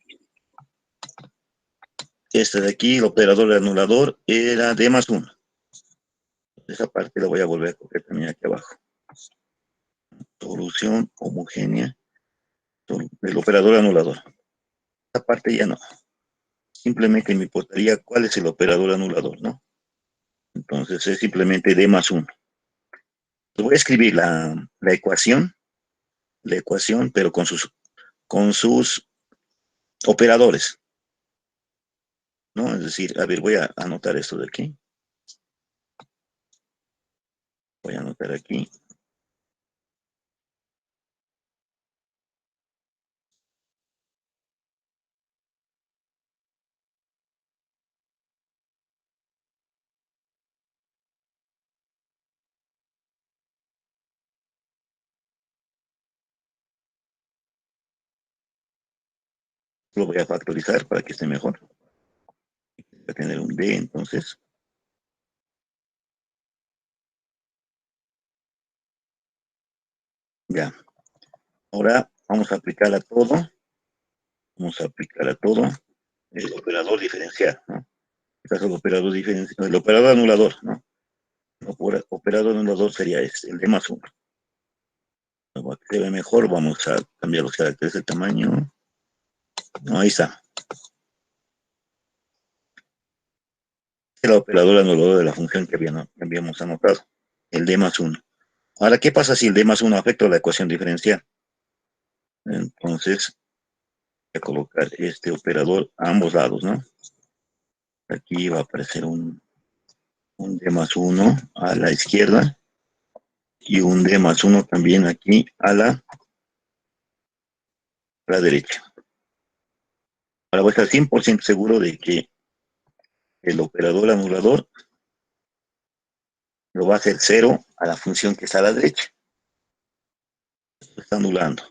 Esta de aquí, el operador anulador, era D más 1. Esa parte la voy a volver a copiar también aquí abajo. Solución homogénea del operador anulador. Esta parte ya no. Simplemente me importaría cuál es el operador anulador, ¿no? Entonces es simplemente D más 1. Voy a escribir la ecuación, pero con sus operadores, ¿no? Es decir, a ver, voy a anotar esto de aquí. Voy a anotar aquí. Lo voy a factorizar para que esté mejor. Voy a tener un D, entonces. Ya. Ahora vamos a aplicar a todo. Vamos a aplicar a todo el operador diferencial, ¿no? En caso del operador diferencial, el operador anulador, ¿no? El operador anulador sería este, el D más 1. Para que se ve mejor, vamos a cambiar los caracteres de tamaño. No, ahí está. El operador anulador de la función que habíamos anotado, el D más 1. Ahora, ¿qué pasa si el D más 1 afecta a la ecuación diferencial? Entonces, voy a colocar este operador a ambos lados, ¿no? Aquí va a aparecer un D más 1 a la izquierda y un D más 1 también aquí a la derecha. Ahora voy a estar 100% seguro de que el operador anulador lo va a hacer 0 a la función que está a la derecha. Lo está anulando.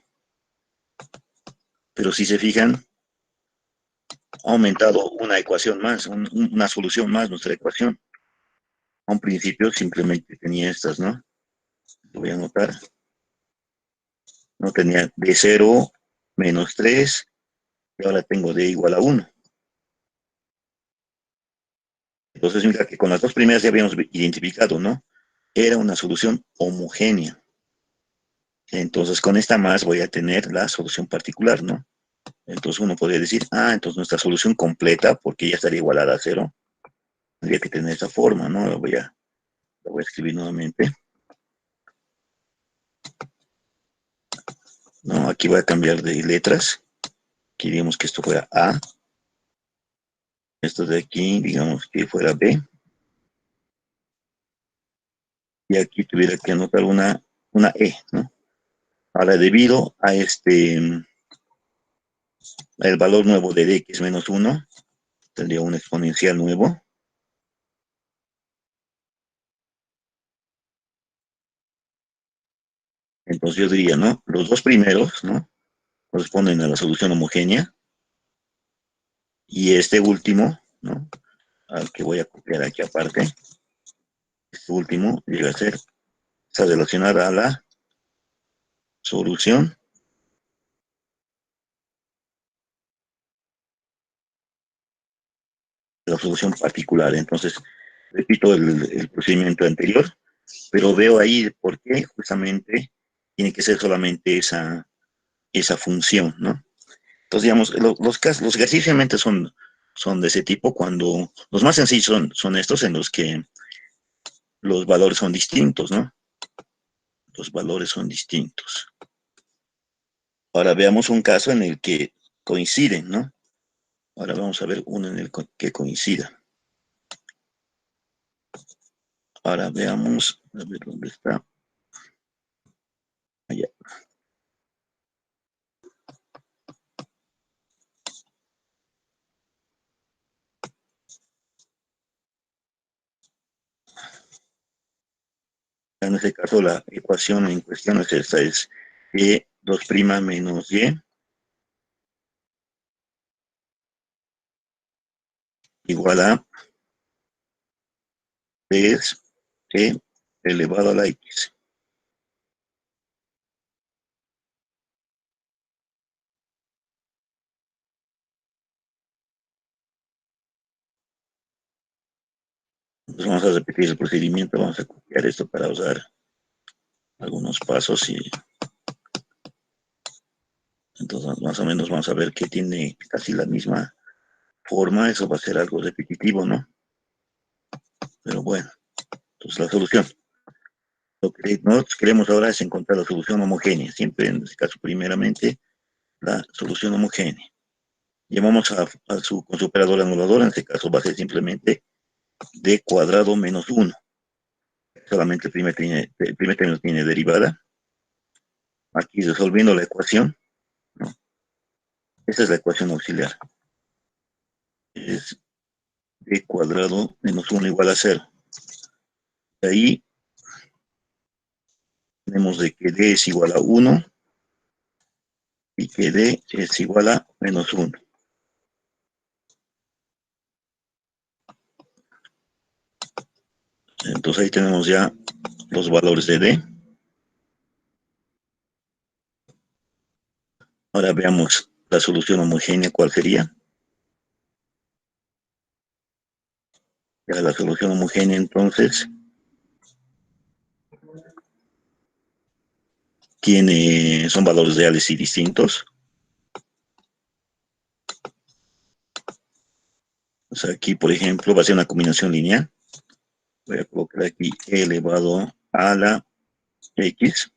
Pero si se fijan, Ha aumentado una ecuación más, una solución más nuestra ecuación. A un principio simplemente tenía estas, ¿no? Lo voy a anotar. No tenía de 0 menos 3 y ahora tengo d igual a 1. Entonces, mira que con las dos primeras ya habíamos identificado, ¿no? Era una solución homogénea. Entonces, con esta más voy a tener la solución particular, ¿no? Entonces uno podría decir, entonces nuestra solución completa, porque ya estaría igualada a 0, tendría que tener esa forma, ¿no? Lo voy a escribir nuevamente. No, aquí voy a cambiar de letras. Queríamos que esto fuera A. Esto de aquí, digamos que fuera B. Y aquí tuviera que anotar una E, ¿no? Ahora, debido a el valor nuevo de D, que es menos 1, tendría un exponencial nuevo. Entonces yo diría, ¿no? Los dos primeros, ¿no? Corresponden a la solución homogénea. Y este último, ¿no? Al que voy a copiar aquí aparte, este último llega a ser, está relacionada a solución la solución particular. Entonces, repito el procedimiento anterior, pero veo ahí por qué justamente tiene que ser solamente esa función, ¿no? Entonces, digamos, los ejercicios realmente son de ese tipo cuando los más sencillos son estos en los que los valores son distintos, ¿no? Los valores son distintos. Ahora veamos un caso en el que coinciden, ¿no? Ahora vamos a ver uno en el que coincida. Ahora veamos, a ver dónde está. Allá. En este caso, la ecuación en cuestión es esta, es y2' menos y igual a 3 e elevado a la x. Entonces vamos a repetir el procedimiento, vamos a copiar esto para usar algunos pasos y entonces más o menos vamos a ver que tiene casi la misma forma, eso va a ser algo repetitivo, ¿no? Pero bueno, entonces la solución. Lo que nosotros queremos ahora es encontrar la solución homogénea, siempre en este caso primeramente la solución homogénea. Llamamos con su operador anulador, en este caso va a ser simplemente d cuadrado menos 1. Solamente el primer término tiene derivada. Aquí resolviendo la ecuación, ¿no? Esta es la ecuación auxiliar. Es d cuadrado menos 1 igual a 0. De ahí tenemos de que d es igual a 1 y que d es igual a menos 1. Entonces ahí tenemos ya los valores de d. Ahora veamos la solución homogénea, ¿cuál sería? Ya la solución homogénea entonces son valores reales y distintos. O sea, aquí, por ejemplo, va a ser una combinación lineal. Voy a colocar aquí e elevado a la x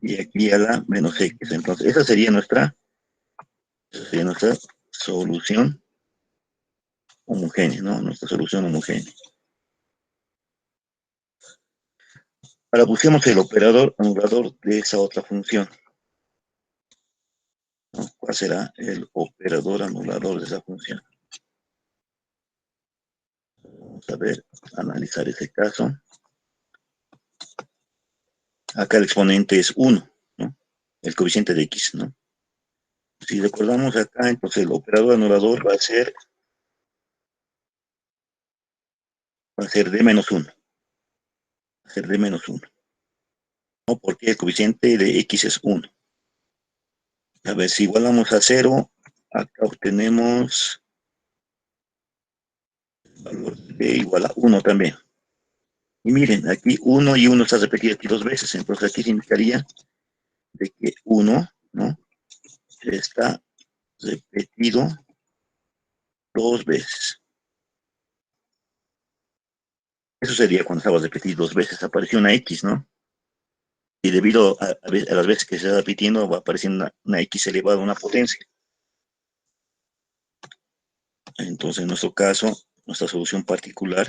y aquí a la menos x. Entonces, esa sería nuestra solución homogénea, ¿no? Nuestra solución homogénea. Ahora busquemos el operador anulador de esa otra función, ¿no? ¿Cuál será el operador anulador de esa función? Vamos a ver, analizar ese caso. Acá el exponente es 1, ¿no? El coeficiente de x, ¿no? Si recordamos acá, entonces el operador anulador va a ser d menos 1. Va a ser d menos 1. ¿No? Porque el coeficiente de x es 1. A ver, si igualamos a 0, acá obtenemos el valor de igual a 1 también. Y miren, aquí 1 y 1 está repetido aquí 2 veces. Entonces aquí significaría de que 1, ¿no?, está repetido 2 veces. Eso sería cuando estaba repetido 2 veces. Apareció una X, ¿no? Y debido a las veces que se está repitiendo, va apareciendo una X elevada a una potencia. Entonces, en nuestro caso, nuestra solución particular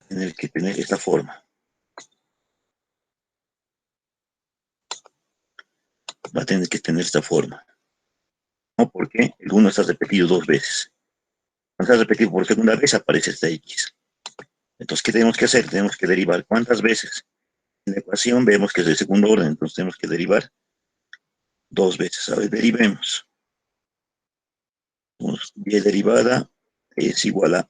tiene que tener esta forma. Va a tener que tener esta forma. ¿No? Porque el 1 está repetido 2 veces. Cuando está repetido por segunda vez, aparece esta X. Entonces, ¿qué tenemos que hacer? Tenemos que derivar cuántas veces. En la ecuación vemos que es de segundo orden, entonces tenemos que derivar 2 veces. A ver, derivemos. Y derivada es igual a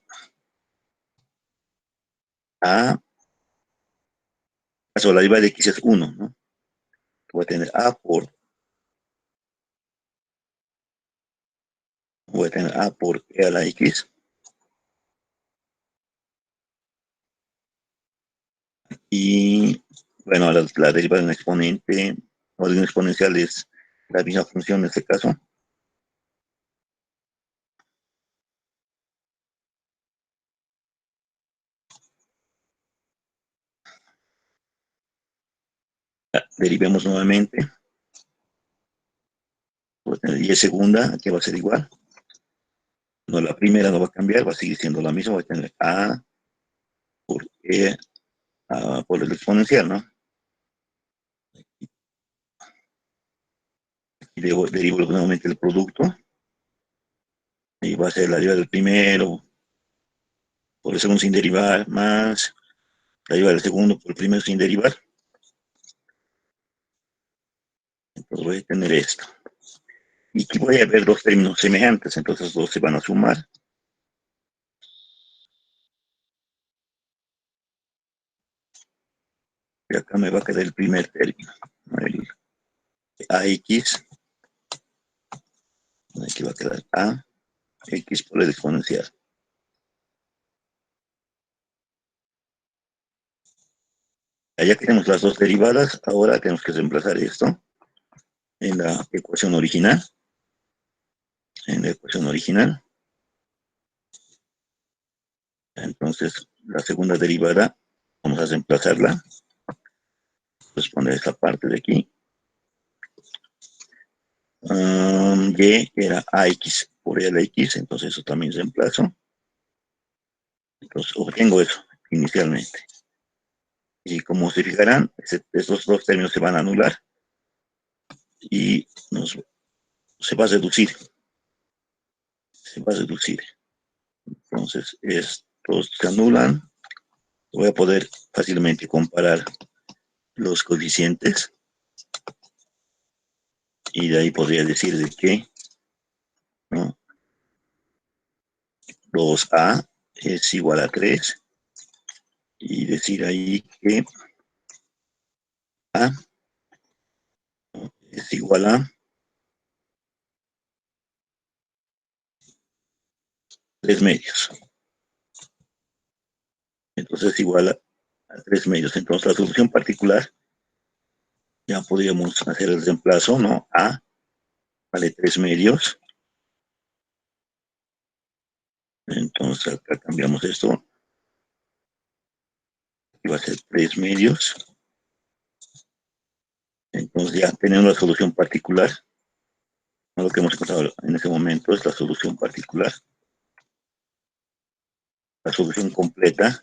la derivada de x es 1, ¿no? Voy a tener a por e a la x. Y, bueno, la derivada de un exponente o de un exponencial es la misma función en este caso. Derivemos nuevamente. Voy a tener y es segunda, que va a ser igual. No, la primera no va a cambiar, va a seguir siendo la misma. Voy a tener a por e por el exponencial, ¿no? Y luego derivo nuevamente el producto. Y va a ser la derivada del primero por el segundo sin derivar, más la derivada del segundo por el primero sin derivar. Entonces voy a tener esto. Y aquí voy a ver dos términos semejantes, entonces dos se van a sumar. Y acá me va a quedar el primer término, el AX. Aquí va a quedar AX por el exponencial. Ya tenemos las dos derivadas, ahora tenemos que reemplazar esto en la ecuación original. En la ecuación original. Entonces, la segunda derivada, vamos a reemplazarla. Corresponde a esta parte de aquí. Y era AX por E a la X, entonces eso también reemplazo. Entonces obtengo eso inicialmente. Y como se fijarán, estos dos términos se van a anular y se va a reducir. Se va a reducir. Entonces, estos se anulan. Voy a poder fácilmente comparar los coeficientes. Y de ahí podría decir de que, ¿no?, 2a es igual a 3. Y decir ahí que a es igual a 3 medios. Entonces es igual a 3 medios. Entonces la solución particular, ya podríamos hacer el reemplazo, ¿no? A vale 3 medios. Entonces acá cambiamos esto. Y va a ser 3 medios. Entonces ya tenemos la solución particular. Lo que hemos encontrado en este momento es la solución particular. La solución completa,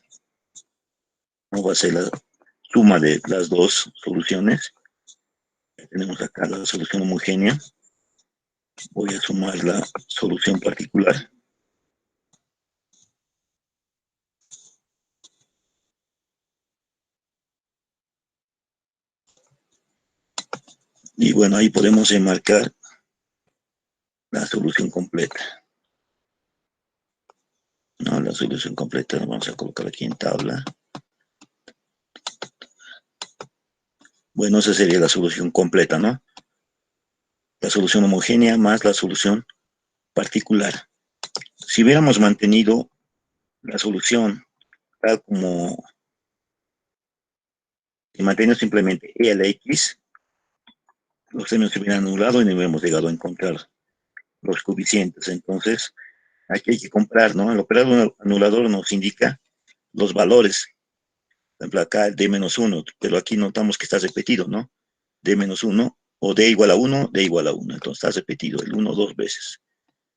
¿no?, va a ser la suma de las dos soluciones. Tenemos acá la solución homogénea. Voy a sumar la solución particular. Y bueno, ahí podemos enmarcar la solución completa. ¿No? La solución completa la vamos a colocar aquí en tabla. Bueno, esa sería la solución completa, ¿no? La solución homogénea más la solución particular. Si hubiéramos mantenido la solución tal como si mantenemos simplemente e a la x, los términos se hubieran anulado y no hubiéramos llegado a encontrar los coeficientes. Entonces, aquí hay que comprar, ¿no? El operador anulador nos indica los valores. Por ejemplo, acá el d-1, pero aquí notamos que está repetido, ¿no? D-1 o d igual a 1, d igual a 1. Entonces está repetido el 1 dos veces.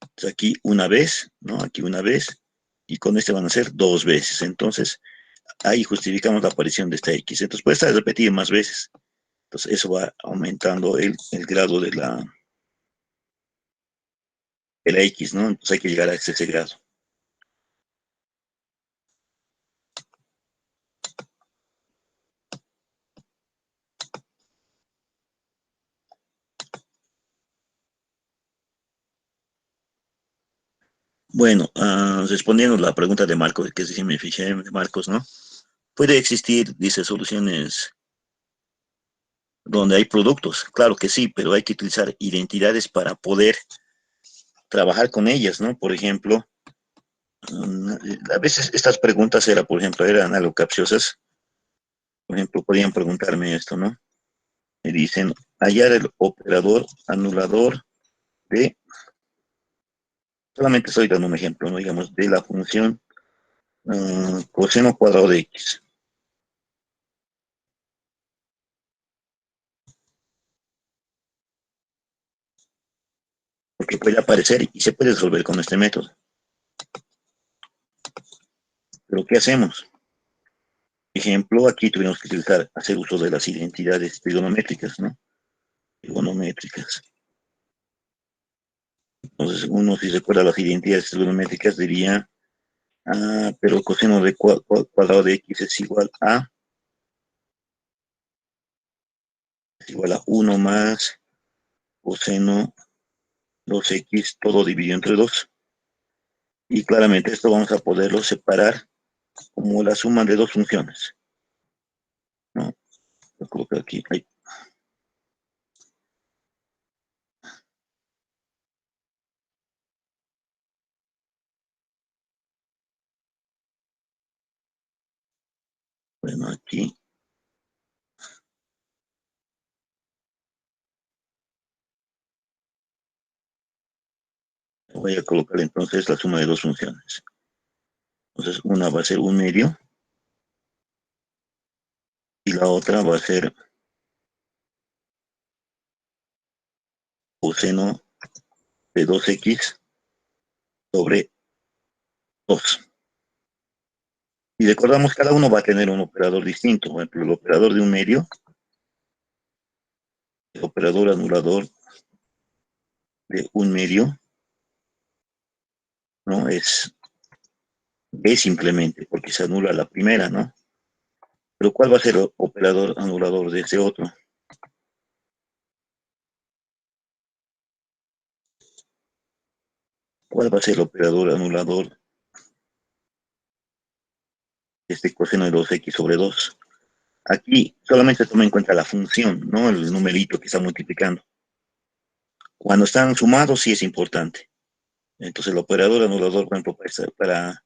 Entonces aquí una vez, ¿no? Aquí una vez, y con este van a ser dos veces. Entonces, ahí justificamos la aparición de esta x. Entonces puede estar repetido más veces. Entonces eso va aumentando el grado de la x, ¿no? Entonces hay que llegar a ese grado. Bueno, respondiendo a la pregunta de Marcos, que si me fiché de Marcos, ¿no? Puede existir, dice, soluciones donde hay productos. Claro que sí, pero hay que utilizar identidades para poder trabajar con ellas, ¿no? Por ejemplo, a veces estas preguntas eran algo capciosas. Por ejemplo, podrían preguntarme esto, ¿no? Me dicen, hallar el operador anulador de, solamente estoy dando un ejemplo, ¿no? Digamos, de la función coseno cuadrado de x. Porque puede aparecer y se puede resolver con este método. Pero ¿qué hacemos? Ejemplo, aquí tuvimos que hacer uso de las identidades trigonométricas, ¿no? Trigonométricas. Entonces, uno, si recuerda las identidades trigonométricas, diría, pero coseno de cuadrado de x es igual a 1 más coseno 2x, todo dividido entre 2. Y claramente esto vamos a poderlo separar como la suma de dos funciones, ¿no? Lo coloco aquí. Ahí. Bueno, aquí voy a colocar entonces la suma de dos funciones. Entonces, una va a ser un medio y la otra va a ser coseno de 2x sobre 2. Y recordamos, cada uno va a tener un operador distinto. Por ejemplo, el operador de un medio, el operador anulador de un medio, ¿no? Es B simplemente, porque se anula la primera, ¿no? Pero ¿cuál va a ser el operador anulador de ese otro? ¿Cuál va a ser el operador anulador de este coseno de 2x sobre 2? Aquí solamente toma en cuenta la función, ¿no? El numerito que está multiplicando. Cuando están sumados sí es importante. Entonces el operador anulador, por ejemplo, para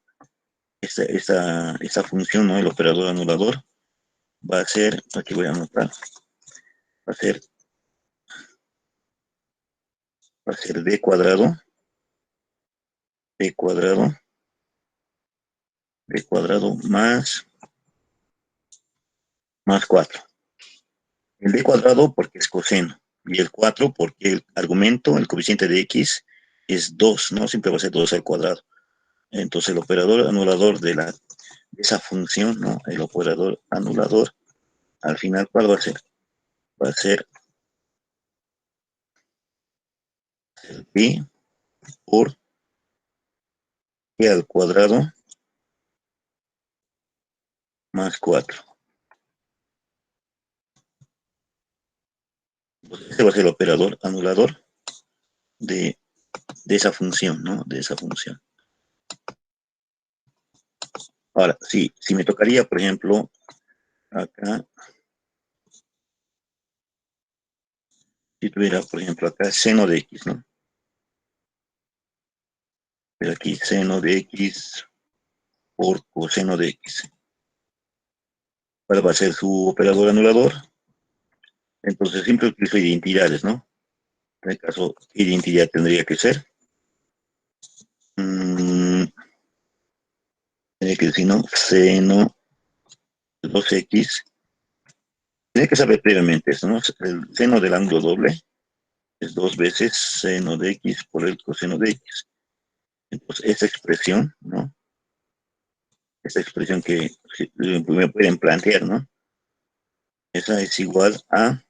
esta función, ¿no? El operador anulador va a ser, aquí voy a anotar, va a ser, d cuadrado, d cuadrado más 4. El d cuadrado porque es coseno, y el 4 porque el argumento, el coeficiente de x, es 2, ¿no? Siempre va a ser 2 al cuadrado. Entonces el operador anulador de esa función, ¿no? El operador anulador, al final, ¿cuál va a ser? Va a ser b por e al cuadrado más 4. Este va a ser el operador anulador de esa función, ¿no? De esa función. Ahora, si me tocaría, por ejemplo, acá, si tuviera, por ejemplo, acá seno de x, ¿no? Pero aquí seno de x por coseno de x. ¿Cuál va a ser su operador anulador? Entonces siempre utilizo identidades, ¿no? En este caso, ¿qué identidad tendría que ser? Tiene que decir, ¿no? Seno de 2x. Tiene que saber previamente esto, ¿no? El seno del ángulo doble es 2 veces seno de x por el coseno de x. Entonces, esa expresión, ¿no? Esa expresión que me pueden plantear, ¿no? Esa es igual a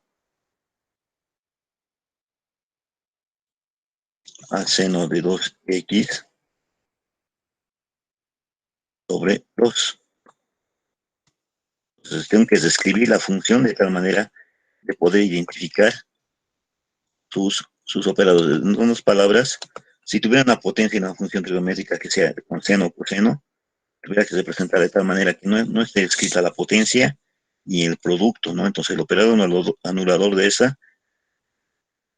seno de 2x sobre 2. Entonces, tengo que describir la función de tal manera de poder identificar sus operadores. En unas palabras, si tuviera una potencia en una función trigonométrica que sea con seno o coseno, tuviera que representar de tal manera que no esté escrita la potencia y el producto, ¿no? Entonces el operador anulador de esa,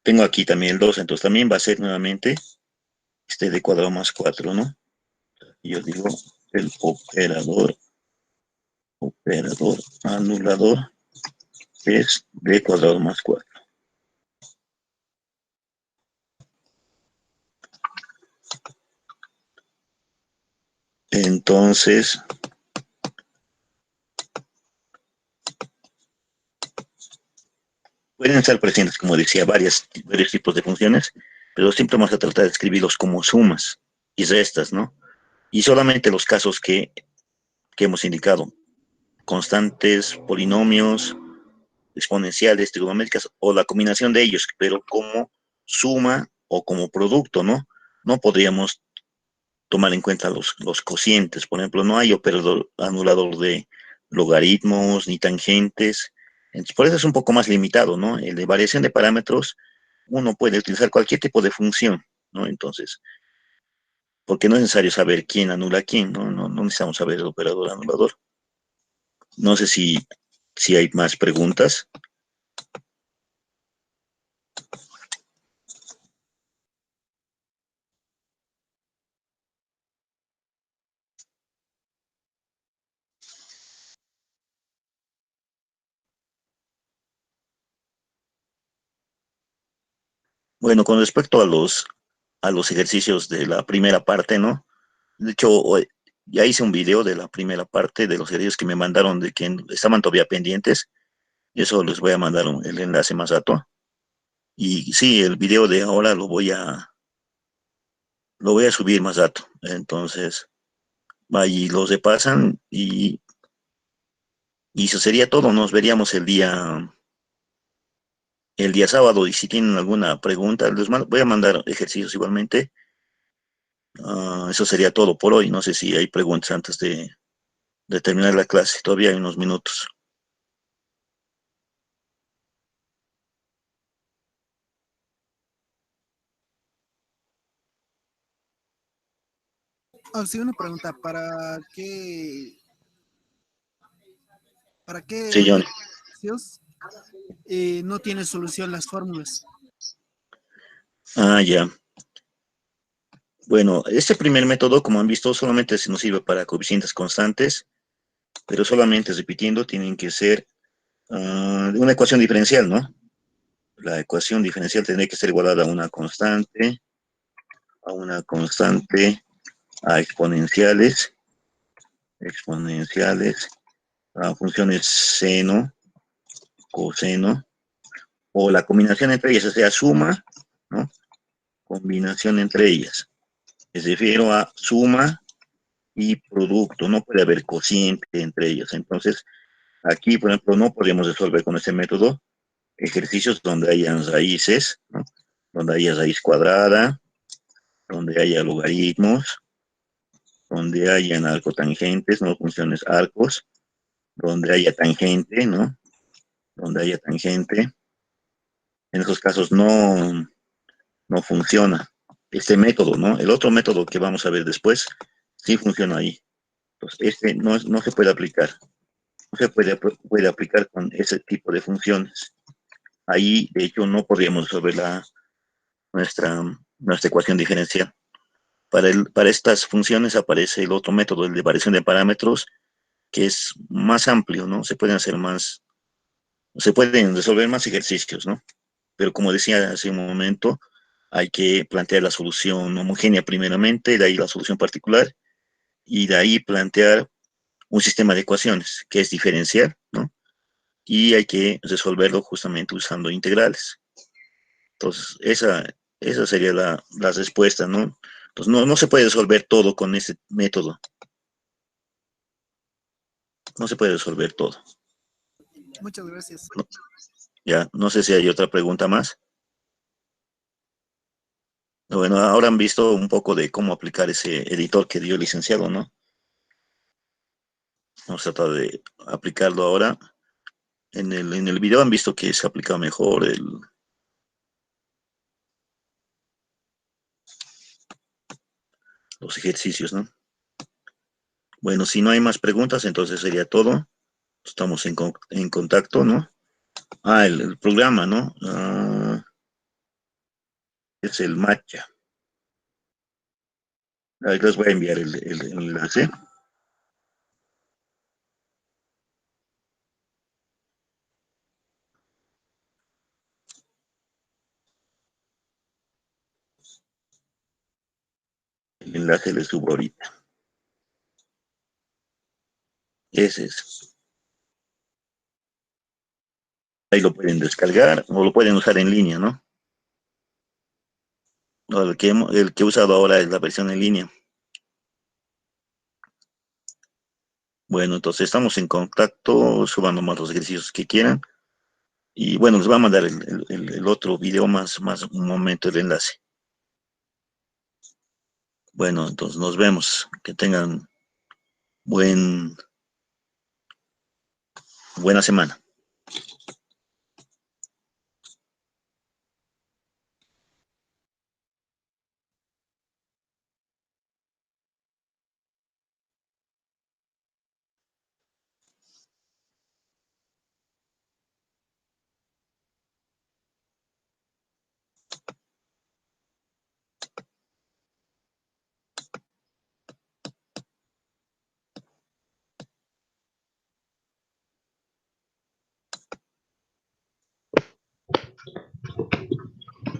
tengo aquí también el 2, entonces también va a ser nuevamente este d cuadrado más 4, ¿no? Y yo digo el operador anulador es d cuadrado más 4. Entonces, pueden estar presentes, como decía, varios tipos de funciones, pero siempre vamos a tratar de escribirlos como sumas y restas, ¿no? Y solamente los casos que hemos indicado, constantes, polinomios, exponenciales, trigonométricas, o la combinación de ellos, pero como suma o como producto, ¿no? No podríamos tomar en cuenta los cocientes. Por ejemplo, no hay operador anulador de logaritmos ni tangentes. Entonces, por eso es un poco más limitado, ¿no? El de variación de parámetros, uno puede utilizar cualquier tipo de función, ¿no? Entonces, porque no es necesario saber quién anula a quién, ¿no? No necesitamos saber el operador anulador. No sé si hay más preguntas. Bueno, con respecto a los ejercicios de la primera parte, ¿no? De hecho, ya hice un video de la primera parte de los ejercicios que me mandaron de que estaban todavía pendientes. Y eso les voy a mandar el enlace más rato. Y sí, el video de ahora lo voy a subir más rato. Entonces, ahí los repasan y eso sería todo. Nos veríamos el día sábado. Y si tienen alguna pregunta, voy a mandar ejercicios igualmente. Eso sería todo por hoy. No sé si hay preguntas antes de terminar la clase. Todavía hay unos minutos. Ah, sí, una pregunta, para Sí, qué John. ejercicios no tiene solución las fórmulas? Ya. Bueno, este primer método, como han visto, solamente se nos sirve para coeficientes constantes, pero solamente repitiendo tienen que ser una ecuación diferencial, ¿no? La ecuación diferencial tendría que ser igualada a una constante, a exponenciales, a funciones seno, coseno, o la combinación entre ellas, o sea, suma, ¿no? Combinación entre ellas. Me refiero a suma y producto, no puede haber cociente entre ellos. Entonces, aquí, por ejemplo, no podemos resolver con este método ejercicios donde hayan raíces, ¿no? Donde haya raíz cuadrada, donde haya logaritmos, donde hayan arcotangentes, no funciones arcos, donde haya tangente, ¿no? Donde haya tangente, En esos casos no funciona este método, ¿no? El otro método que vamos a ver después sí funciona ahí. Entonces, este no se puede aplicar. No se puede aplicar con ese tipo de funciones. Ahí, de hecho, no podríamos resolver nuestra, nuestra ecuación diferencial. Para estas funciones aparece el otro método, el de variación de parámetros, que es más amplio, ¿no? Se pueden resolver más ejercicios, ¿no? Pero como decía hace un momento, hay que plantear la solución homogénea primeramente, de ahí la solución particular, y de ahí plantear un sistema de ecuaciones, que es diferencial, ¿no? Y hay que resolverlo justamente usando integrales. Entonces, esa sería la respuesta, ¿no? Entonces, no se puede resolver todo con ese método. No se puede resolver todo. Muchas gracias. ¿No? Ya, no sé si hay otra pregunta más. Bueno, ahora han visto un poco de cómo aplicar ese editor que dio el licenciado, ¿no? Vamos a tratar de aplicarlo ahora. En el video han visto que se aplica mejor los ejercicios, ¿no? Bueno, si no hay más preguntas, entonces sería todo. Estamos en contacto, ¿no? El programa, ¿no? Es el Matcha. Ahí les voy a enviar el enlace. El enlace les subo ahorita. Ese es. Ahí lo pueden descargar o lo pueden usar en línea, ¿no? No, el que he usado ahora es la versión en línea. Bueno, entonces estamos en contacto, suban más los ejercicios que quieran. Y bueno, les voy a mandar el otro video más un momento el enlace. Bueno, entonces nos vemos. Que tengan buena semana.